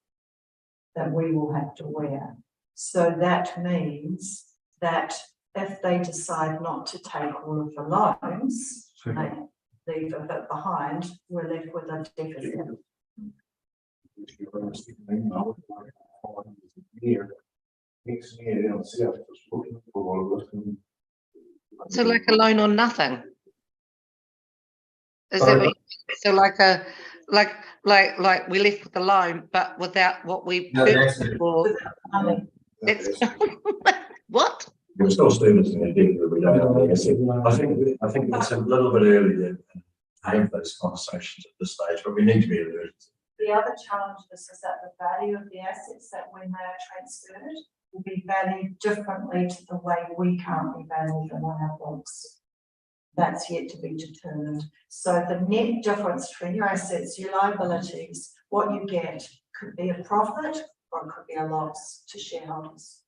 [SPEAKER 3] that we will have to wear. So that means that if they decide not to take all of the loans, they leave a bit behind, we're left with a deficit.
[SPEAKER 6] So like a loan on nothing? Is that what, so like a, like we left with the loan, but without what we purchased for? It's what?
[SPEAKER 2] We're still students in the deal that we don't have the asset. I think it's a little bit early to have those conversations at this stage, but we need to be alert.
[SPEAKER 3] The other challenge is that the value of the assets that when they are transferred will be valued differently to the way we currently value them on our books. That's yet to be determined. So the net difference between your assets, your liabilities, what you get could be a profit or it could be a loss to shareholders.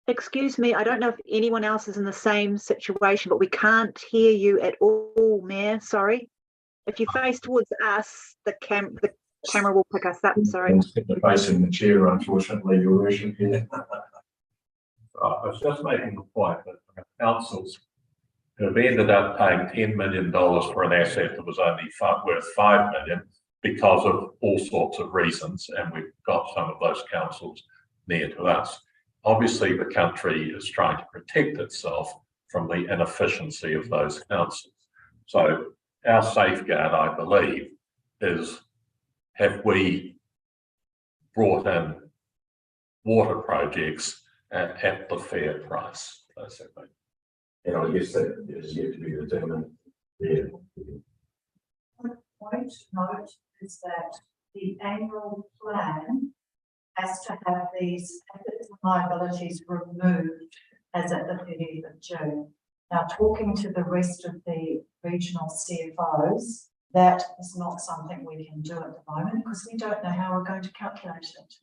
[SPEAKER 8] Excuse me, I don't know if anyone else is in the same situation, but we can't hear you at all, Mayor. Sorry. If you face towards us, the camera will pick us up. Sorry.
[SPEAKER 2] Facing the chair, unfortunately, your worship. Yeah.
[SPEAKER 4] I was just making the point that councils have ended up paying $10 million for an asset that was only worth $5 million because of all sorts of reasons, and we've got some of those councils near to us. Obviously, the country is trying to protect itself from the inefficiency of those councils. So our safeguard, I believe, is have we brought in water projects at the fair price, basically.
[SPEAKER 2] And I guess that is yet to be determined. Yeah.
[SPEAKER 3] Point to note is that the annual plan has to have these assets and liabilities removed as at the 30th of June. Now, talking to the rest of the regional CFOs, that is not something we can do at the moment because we don't know how we're going to calculate it.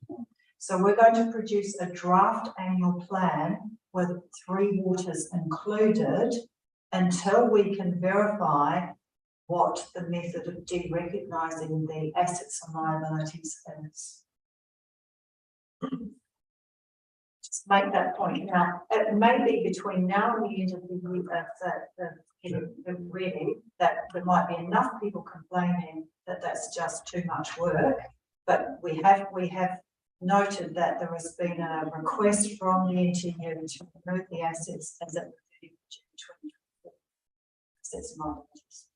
[SPEAKER 3] So we're going to produce a draft annual plan with 3 waters included until we can verify what the method of derecognising the assets and liabilities is. Just make that point. Now, it may be between now and the end of the year ready that there might be enough people complaining that that's just too much work, but we have noted that there has been a request from the NTU to remove the assets as at the 30th of June 2024. Assets and liabilities.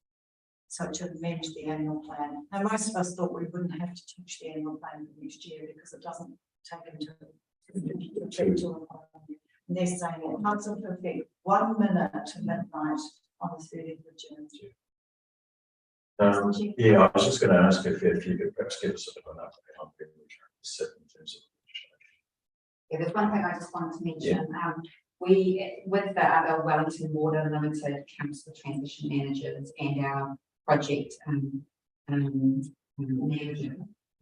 [SPEAKER 3] So to amend the annual plan. Now, most of us thought we wouldn't have to touch the annual plan for next year because it doesn't take into and they're saying it doesn't affect 1 minute to midnight on the 30th of June.
[SPEAKER 2] Yeah, I was just going to ask if you could perhaps give us a bit of an update on where we sit in terms of.
[SPEAKER 10] Yeah, there's one thing I just wanted to mention. Yeah. We, with the other Wellington Water Limited Council Transition Managers and our project manager,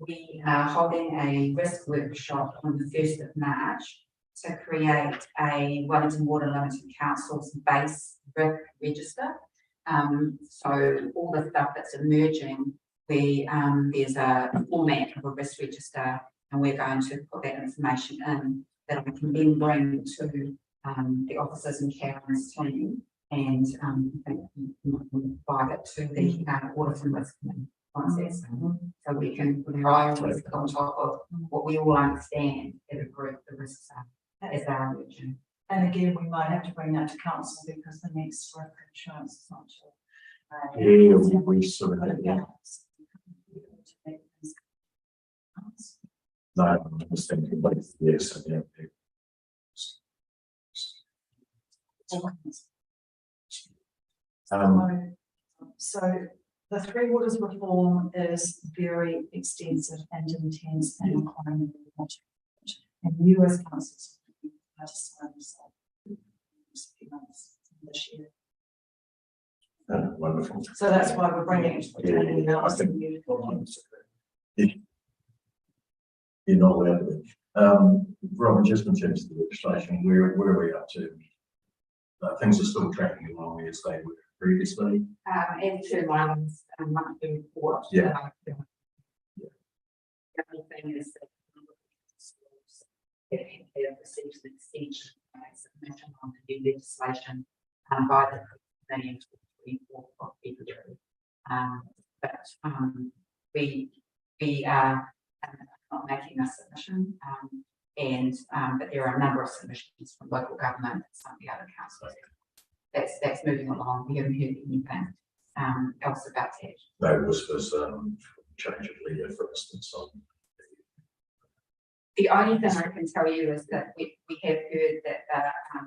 [SPEAKER 10] we are holding a risk workshop on the 1st of March to create a Wellington Water Limited Council's base risk register. So all the stuff that's emerging, there's a format of a risk register, and we're going to put that information in that I can then bring to the officers and Karen's team and provide it to the audit and risk process. So we can put our own risk on top of what we all understand as a group, the risks are as they are emerging.
[SPEAKER 3] And again, we might have to bring that to council because the next for insurance is not till.
[SPEAKER 2] Yeah, we sort of, yeah, no, I'm just thinking, but yes, yeah.
[SPEAKER 3] So the Three Waters reform is very extensive and intense and requiring a lot of, and you as councils have to sign this up in a few months this year.
[SPEAKER 2] Wonderful.
[SPEAKER 3] So that's why we're bringing it to the table now.
[SPEAKER 2] I think you're not allowed to. Robin, just in terms of the legislation, where are we up to? Things are still tracking along as they were previously.
[SPEAKER 10] In 2 months, a monthly report.
[SPEAKER 2] Yeah.
[SPEAKER 10] The only thing is that if they have received an extension, submission on the new legislation by the Committee of February. But we are not making a submission, but there are a number of submissions from local government and some of the other councils. That's moving along. We haven't heard anything else about that.
[SPEAKER 2] No, this was change of leader, for instance.
[SPEAKER 10] The only thing I can tell you is that we have heard that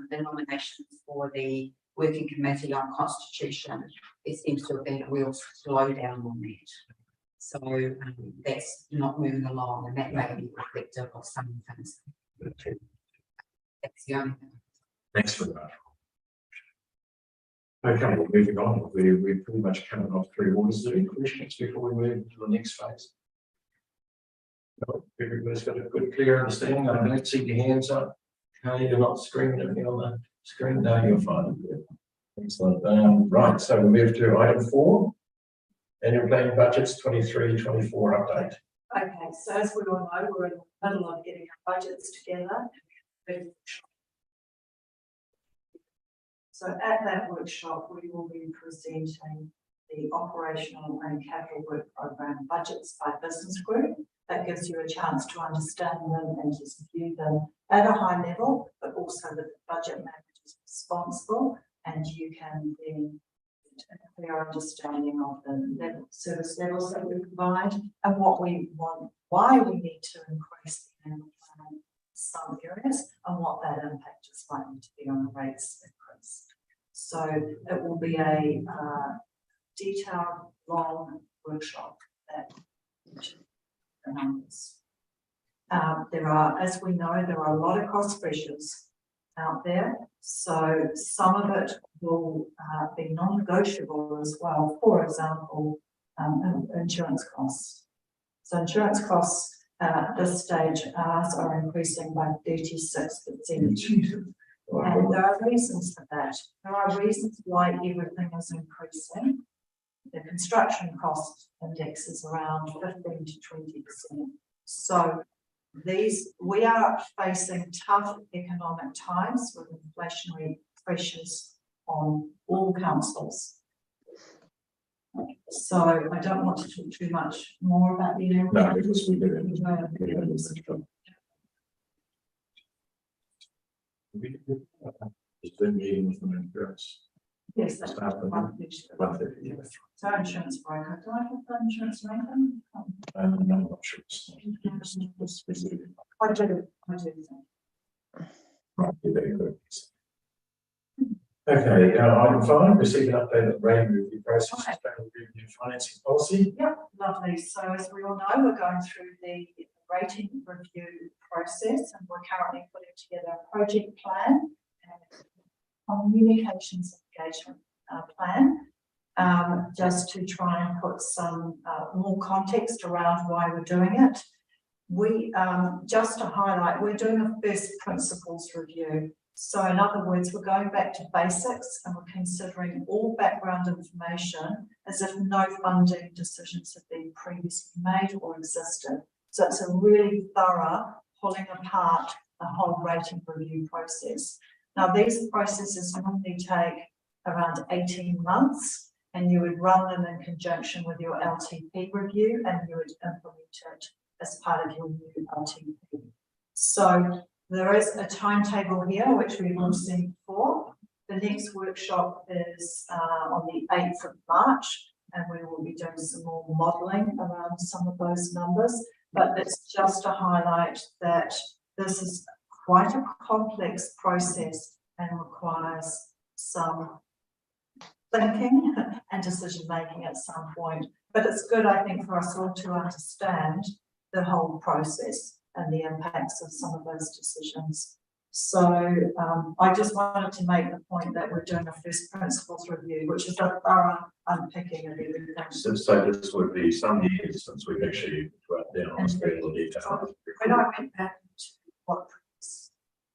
[SPEAKER 10] the nominations for the Working Committee on Constitution, there seems to have been a real slowdown on that. So that's not moving along, and that may be reflective of some things. That's the only thing.
[SPEAKER 2] Thanks for that. Okay, well, moving on. We've pretty much covered off Three Waters. Any questions before we move to the next phase? No, everybody's got a good, clear understanding. I don't see your hands up. Okay, you're not screaming at me on the screen. No, you're fine. Excellent. Right, so we move to item 4. Annual planning budgets 23-24 update.
[SPEAKER 3] Okay, so as we all know, we're in the middle of getting our budgets together. So at that workshop, we will be presenting the operational and capital work program budgets by business group. That gives you a chance to understand them and to view them at a high level, but also that the budget manager is responsible, and you can then get a clear understanding of the service levels that we provide and what we want, why we need to increase the annual plan in some areas, and what that impact is likely to be on the rates increase. So it will be a detailed, long workshop that the numbers. There are, as we know, there are a lot of cost pressures out there. So some of it will be non-negotiable as well. For example, insurance costs. So insurance costs at this stage are increasing by 36%. And there are reasons for that. There are reasons why everything is increasing. The construction cost index is around 15 to 20%. So we are facing tough economic times with inflationary pressures on all councils. So I don't want to talk too much more about the area.
[SPEAKER 2] No, because we do. It's been meeting with them in Paris.
[SPEAKER 3] Yes, that's
[SPEAKER 2] Staff,
[SPEAKER 3] one.
[SPEAKER 2] yeah.
[SPEAKER 3] So insurance broker, do I have the insurance Nathan?
[SPEAKER 2] I'm not sure.
[SPEAKER 3] I do.
[SPEAKER 2] Right, you're very good. Okay, item 5, receive an update of the rating review process, sustainable revenue financing policy.
[SPEAKER 3] Yep, lovely. So as we all know, we're going through the rating review process, and we're currently putting together a project plan and communications engagement plan, just to try and put some more context around why we're doing it. We, just to highlight, we're doing a first principles review. So in other words, we're going back to basics, and we're considering all background information as if no funding decisions have been previously made or existed. So it's a really thorough pulling apart the whole rating review process. Now, these processes normally take around 18 months, and you would run them in conjunction with your LTP review, and you would implement it as part of your new LTP. So There is a timetable here, which we've all seen before. The next workshop is on the 8th of March, and we will be doing some more modelling around some of those numbers. But it's just to highlight that this is quite a complex process and requires some thinking and decision making at some point. But it's good, I think, for us all to understand the whole process and the impacts of some of those decisions. So I just wanted to make the point that we're doing a first principles review, which is a thorough unpicking of everything.
[SPEAKER 2] So this would be some years since we've actually got down on scale of detail.
[SPEAKER 3] When I went back to what previous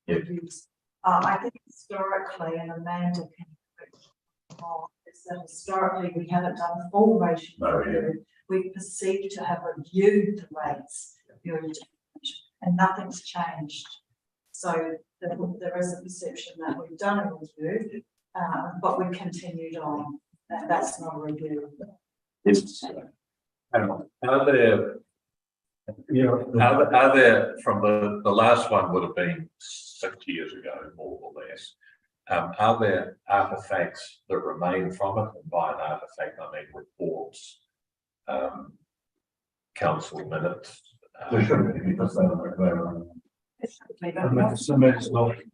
[SPEAKER 3] reviews, I think historically, and Amanda can correct me more, is that historically we haven't done a full ratio review. We perceived to have reviewed the rates during and nothing's changed. So there is a perception that we've done a review, but we continued on. That's not a review.
[SPEAKER 2] Yes.
[SPEAKER 4] Are there, are there, from the last one would have been 6 years ago, more or less, are there artifacts that remain from it? And by an artifact, I mean reports, council minutes.
[SPEAKER 2] There shouldn't be, because they were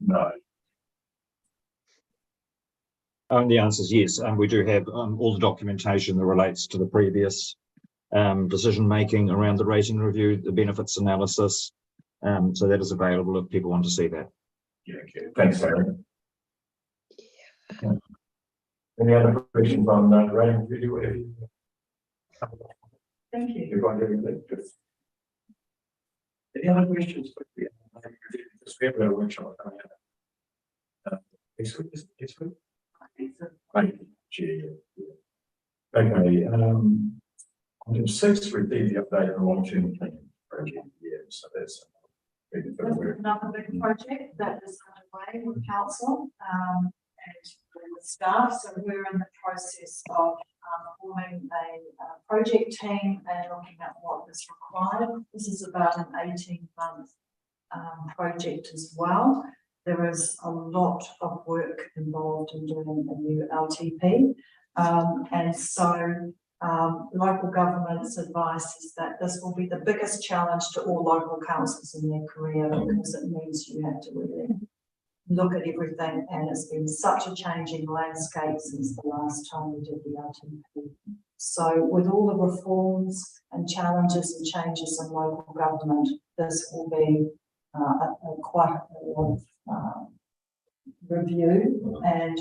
[SPEAKER 2] no.
[SPEAKER 9] The answer is yes, and we do have all the documentation that relates to the previous decision making around the rating review, the benefits analysis. So that is available if people want to see that.
[SPEAKER 2] Yeah, okay. Thanks, Aaron. Yeah. Any other questions on the rating review?
[SPEAKER 3] Thank you.
[SPEAKER 2] Everyone get everything? Good. Any other questions? Because we have a workshop coming up. Next week, next week? Right. Okay. Item 6, repeat the update on long-term planning project. Yeah, so that's
[SPEAKER 3] another big project that is underway with council and with staff. So we're in the process of forming a project team and looking at what is required. This is about an 18-month project as well. There is a lot of work involved in doing a new LTP. And so local government's advice is that this will be the biggest challenge to all local councils in their career, because it means you have to really look at everything, and it's been such a changing landscape since the last time we did the LTP. So with all the reforms and challenges and changes in local government, this will be quite a lot of review and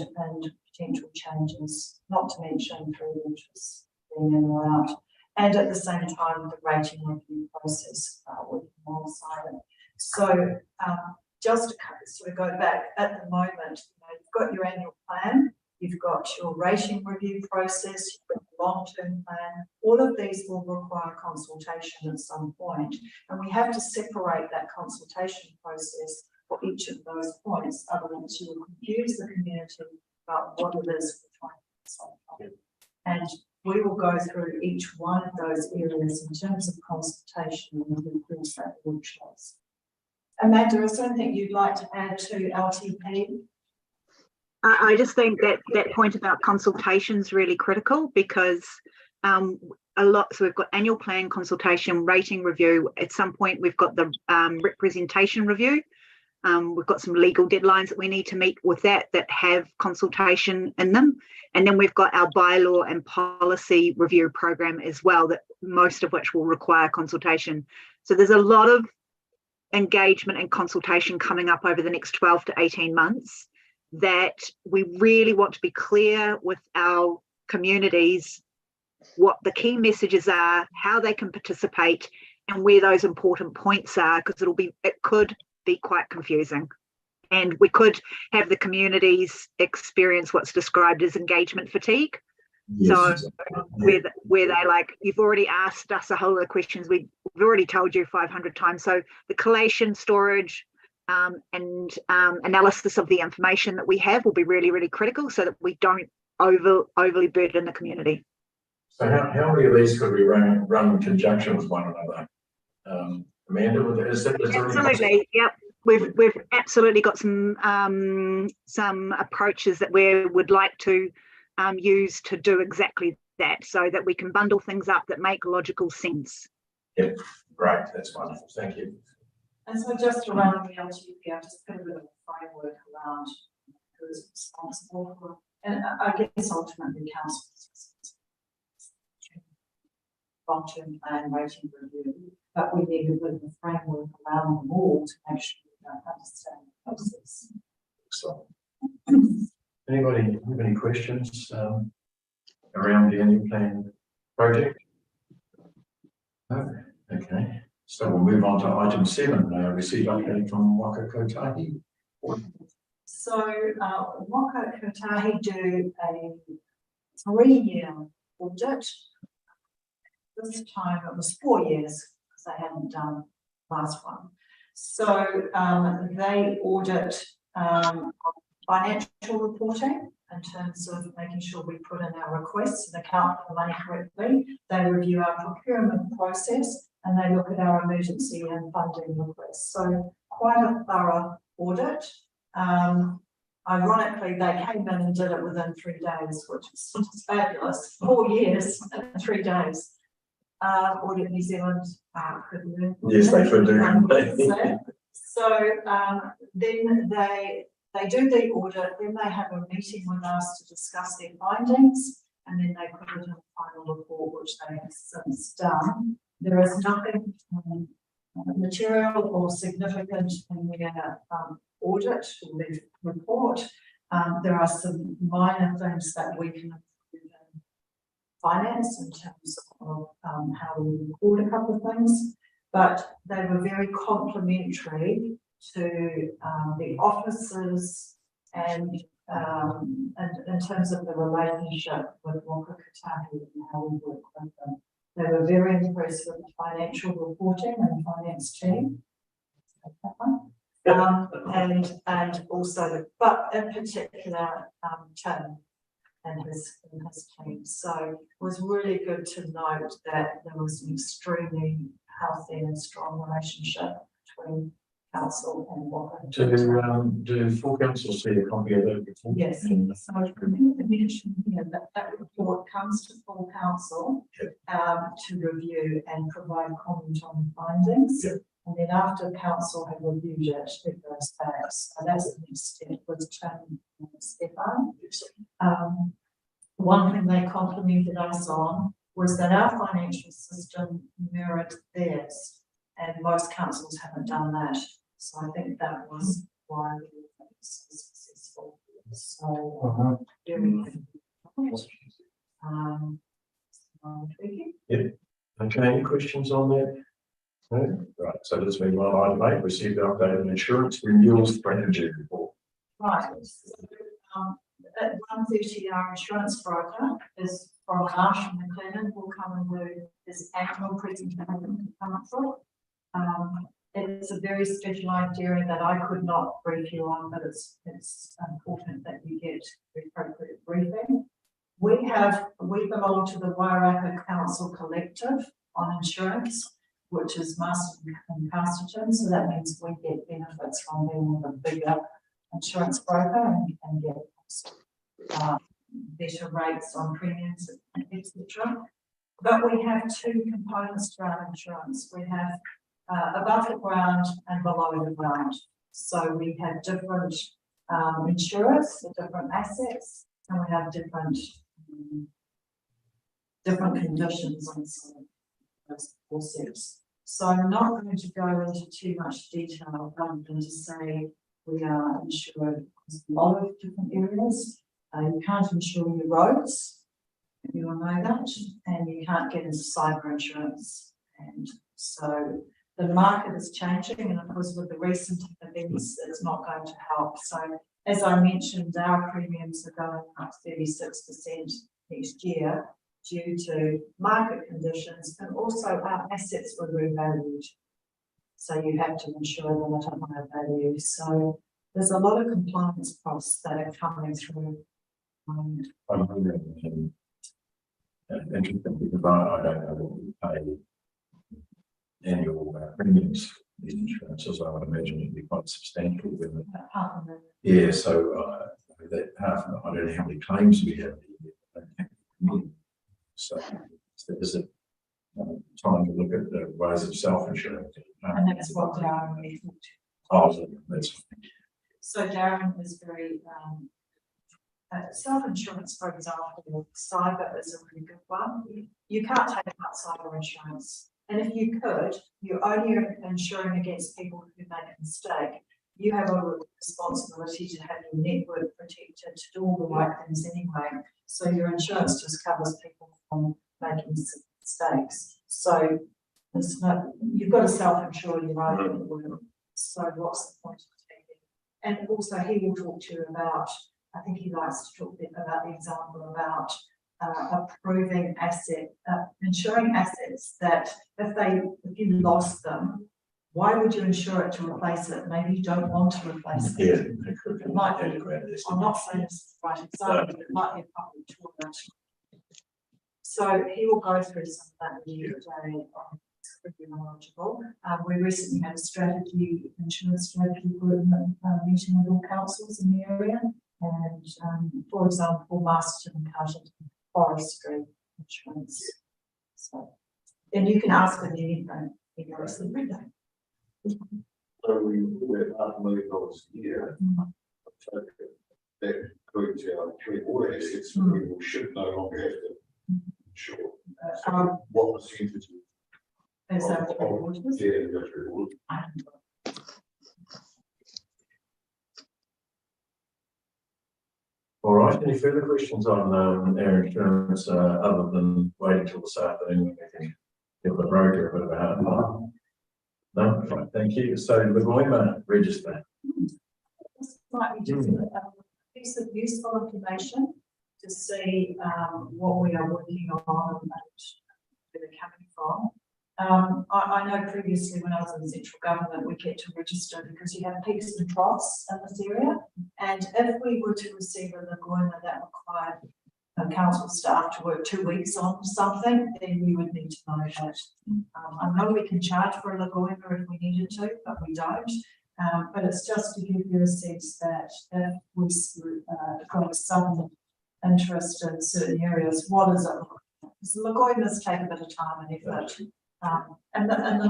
[SPEAKER 3] potential changes, not to mention through interest being in or out. And at the same time, the rating review process working alongside it. So just to sort of go back, at the moment, you've got your annual plan, you've got your rating review process, you've got the long-term plan. All of these will require consultation at some point, and we have to separate that consultation process for each of those points. Otherwise, you will confuse the community about what it is we're trying to consult on. And we will go through each one of those areas in terms of consultation and increase that workshops. Amanda, is there anything you'd like to add to LTP?
[SPEAKER 8] I just think that point about consultation is really critical, because so we've got annual plan consultation, rating review. At some point, we've got the representation review. We've got some legal deadlines that we need to meet with that have consultation in them. And then we've got our bylaw and policy review program as well, that most of which will require consultation. So there's a lot of engagement and consultation coming up over the next 12 to 18 months that we really want to be clear with our communities what the key messages are, how they can participate, and where those important points are, because it could be quite confusing. And we could have the communities experience what's described as engagement fatigue. Yes, so where they like, you've already asked us a whole lot of questions, we've already told you 500 times. So the collation, storage, and analysis of the information that we have will be really, really critical, so that we don't overly burden the community.
[SPEAKER 2] So how many of these could we run in conjunction with one another? Amanda, is there
[SPEAKER 8] absolutely, yep. we've absolutely got some approaches that we would like to use to do exactly that, so that we can bundle things up that make logical sense.
[SPEAKER 2] Yep, great, that's wonderful, thank you.
[SPEAKER 3] And so just around the LGP, I just put a bit of a framework around who is responsible for, and I guess ultimately council long-term plan rating review, but we need a bit of a framework around them all to make sure we don't understand the process.
[SPEAKER 2] Excellent. Anybody have any questions around the annual plan project? No? Okay, so we'll move on to item 7, receive update from Waka Kotahi.
[SPEAKER 3] So Waka Kotahi do a 3-year audit. This time it was 4 years because they hadn't done last one. So they audit financial reporting in terms of making sure we put in our requests and account for the money correctly. They review our procurement process and they look at our emergency and funding requests. So quite a thorough audit. Ironically, they came in and did it within 3 days, which is fabulous. 4 years and 3 days. Audit New Zealand could learn.
[SPEAKER 2] Yes, they could do.
[SPEAKER 3] So then they do the audit, then they have a meeting with us to discuss their findings, and then they put it in a final report, which they have since done. There is nothing material or significant in their audit or their report. There are some minor things that we can improve in finance in terms of how we record a couple of things, but they were very complimentary to the officers and in terms of the relationship with Waka Kotahi and how we work with them. They were very impressed with the financial reporting and finance team. And also, but in particular, Tim and his team. So it was really good to note that there was an extremely healthy and strong relationship between council and Waka.
[SPEAKER 2] Do full council see a copy of that report?
[SPEAKER 3] Yes, so I remember mentioning here that report comes to full council to review and provide comment on the findings.
[SPEAKER 2] Yep.
[SPEAKER 3] And then after council have reviewed it, it goes back. So that's the next step with Tim and Stefan. One thing they complimented us on was that our financial system mirrored theirs, and most councils haven't done that. So I think that was why we were so successful. So very good.
[SPEAKER 2] Yep. Okay, any questions on that? No? Right, so let's move on. Item 8, receive the updated insurance renewal strategy report.
[SPEAKER 3] Right. At 1:30, our insurance broker is from Marsh and McLennan will come and do this annual presentation to council. It's a very specialised area that I could not brief you on, but it's important that you get the appropriate briefing. We belong to the Wairarapa Council Collective on insurance, which is Marston and Casterton. So that means we get benefits from being with a bigger insurance broker and get better rates on premiums, etc. But we have 2 components to our insurance. We have above the ground and below the ground. So we have different insurers for different assets, and we have different conditions on some of those assets. So I'm not going to go into too much detail other than to say we are insured across a lot of different areas. You can't insure your roads, you all know that, and you can't get into cyber insurance. And so the market is changing, and of course with the recent events, it's not going to help. So as I mentioned, our premiums are going up 36% next year due to market conditions, and also our assets were revalued. So you have to insure them at a higher value. So there's a lot of compliance costs that are coming through.
[SPEAKER 2] I'm interesting because I don't know what we pay annual premiums these insurances, I would imagine it'd be quite substantial. Wouldn't it?
[SPEAKER 3] Apart from the-
[SPEAKER 2] Yeah, so that half, I don't know how many claims we have. So is it time to look at the ways of self-insurance?
[SPEAKER 3] And that's what Darren really talked to.
[SPEAKER 2] Oh, that's
[SPEAKER 3] So Darren was very, self-insurance, for example, cyber is a really good one. You can't take out cyber insurance. And if you could, you're only insuring against people who make a mistake. You have a responsibility to have your network protected, to do all the right things anyway. So your insurance just covers people from making mistakes. So there's no, you've got to self-insure your own network. So what's the point of taking? And also he will talk to you about, I think he likes to talk about the example about approving insuring assets that if you lost them, why would you insure it to replace it? Maybe you don't want to replace it.
[SPEAKER 2] yeah,
[SPEAKER 3] It might be, I'm not saying this is the right example, but it might be a public toilet. So he will go through some of that with you today. It's pretty knowledgeable. We recently had a insurance strategy group meeting with all councils in the area. And for example, Masterton and Carlton forestry insurance. So, and you can ask them anything in your every day.
[SPEAKER 11] So we're $5 million a year. That includes our 3 water assets, we should no longer have to insure. What percentage
[SPEAKER 3] Is that
[SPEAKER 11] of
[SPEAKER 3] what
[SPEAKER 11] industrial waters?
[SPEAKER 2] All right, any further questions on our insurance other than waiting till this afternoon when we can give the broker a bit of a hard time? No, right, thank you. So the Goima register.
[SPEAKER 3] This might be just a piece of useful information to see what we are working on and where they're coming from. I know previously when I was in central government, we get to register because you have peaks and troughs in this area. And if we were to receive a Lagoina that required council staff to work 2 weeks on something, then you would need to know that. I know we can charge for a Lagoina if we needed to, but we don't. But it's just to give you a sense that if we got some interest in certain areas, what is it? Because Lagoinas take a bit of time and effort. And the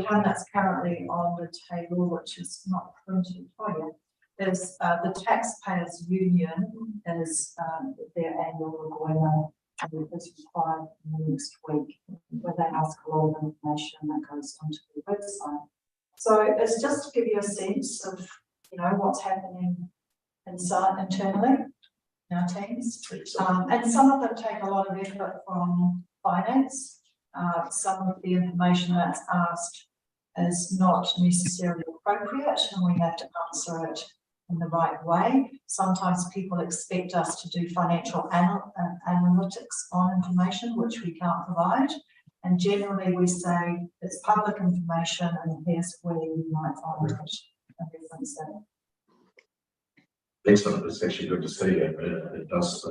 [SPEAKER 3] one that's currently on the table, which is not printed for you, is the Taxpayers Union is their annual Lagoina, and it's required in the next week, where they ask a lot of information that goes onto the website. So it's just to give you a sense of, what's happening inside internally in our teams. And some of them take a lot of effort from finance. Some of the information that's asked is not necessarily appropriate, and we have to answer it in the right way. Sometimes people expect us to do financial analytics on information which we can't provide. And generally we say it's public information and here's where you might find it and reference it.
[SPEAKER 2] Excellent, it's actually good to see it. It does,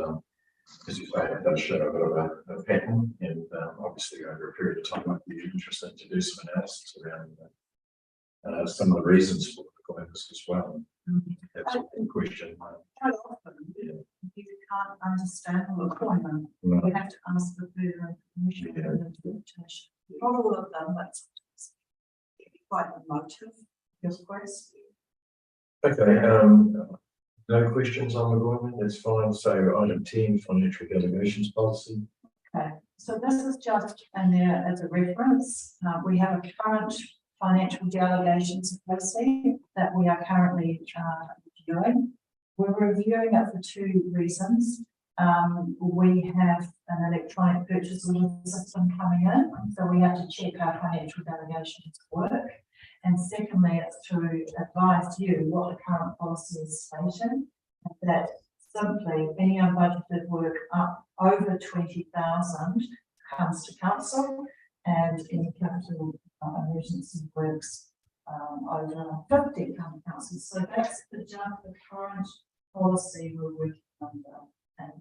[SPEAKER 2] as you say, it does show a bit of a pattern, and obviously over a period of time it might be interesting to do some analysis around some of the reasons for the Goimas as well. That's a good question.
[SPEAKER 3] Quite often, you can't understand the Lagoina. You have to ask for further information and interpretation. Not all of them, but sometimes it can be quite emotive. Yes, Grace.
[SPEAKER 2] Okay, no questions on the Goima, that's fine. So item 10, financial delegations policy.
[SPEAKER 3] Okay, so this is just in there as a reference. We have a current financial delegations policy that we are currently reviewing. We're reviewing it for 2 reasons. We have an electronic purchase order system coming in, so we have to check our financial delegations work. And secondly, it's to advise you what the current policy is stating, that simply any unbudgeted work up over 20,000 comes to council, and any capital emergency works over 50 come to council. So that's the current policy we're working under. And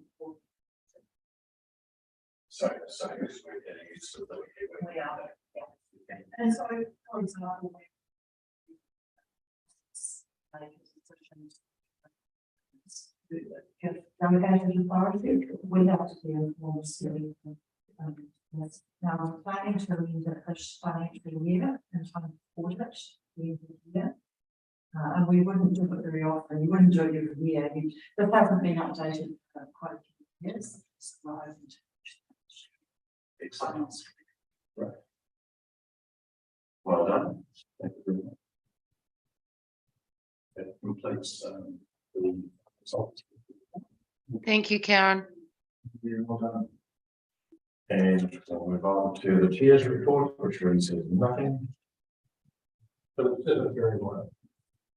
[SPEAKER 2] So we're getting used to the
[SPEAKER 3] we are. And so, for example, if delegated authority, we have to be informed. Yes. Now, I'm planning to read it this financial year and trying to audit the end of the year. And we wouldn't do it very often, you wouldn't do it every year, this hasn't been updated for quite a few years. So I haven't
[SPEAKER 2] Excellent. Right. Well done. Thank you very much. That completes the results.
[SPEAKER 6] Thank you, Karen.
[SPEAKER 2] Well done. And we'll move on to the chair's report, which really says nothing. But it says it very well.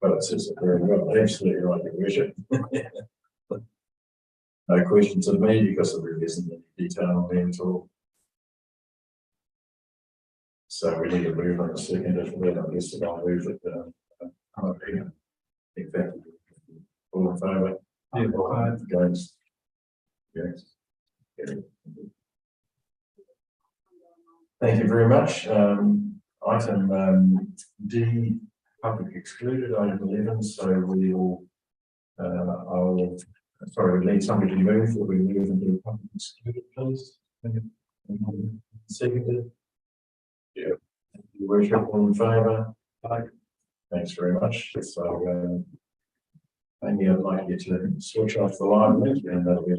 [SPEAKER 2] But it says it very well. Absolutely right, Your Worship. No questions of me because there really isn't any detail on them at all. So we need to move on to second if we're not listed, I'll move it. In fact, all in favour? Against? Yes. Thank you very much. Item D, public excluded, item 11. So we will, we need somebody to move, that we move into public excluded, please. Seconded. Yeah. Your Worship, all in favour? Thanks very much. So, maybe I'd like you to switch off the line and that'll be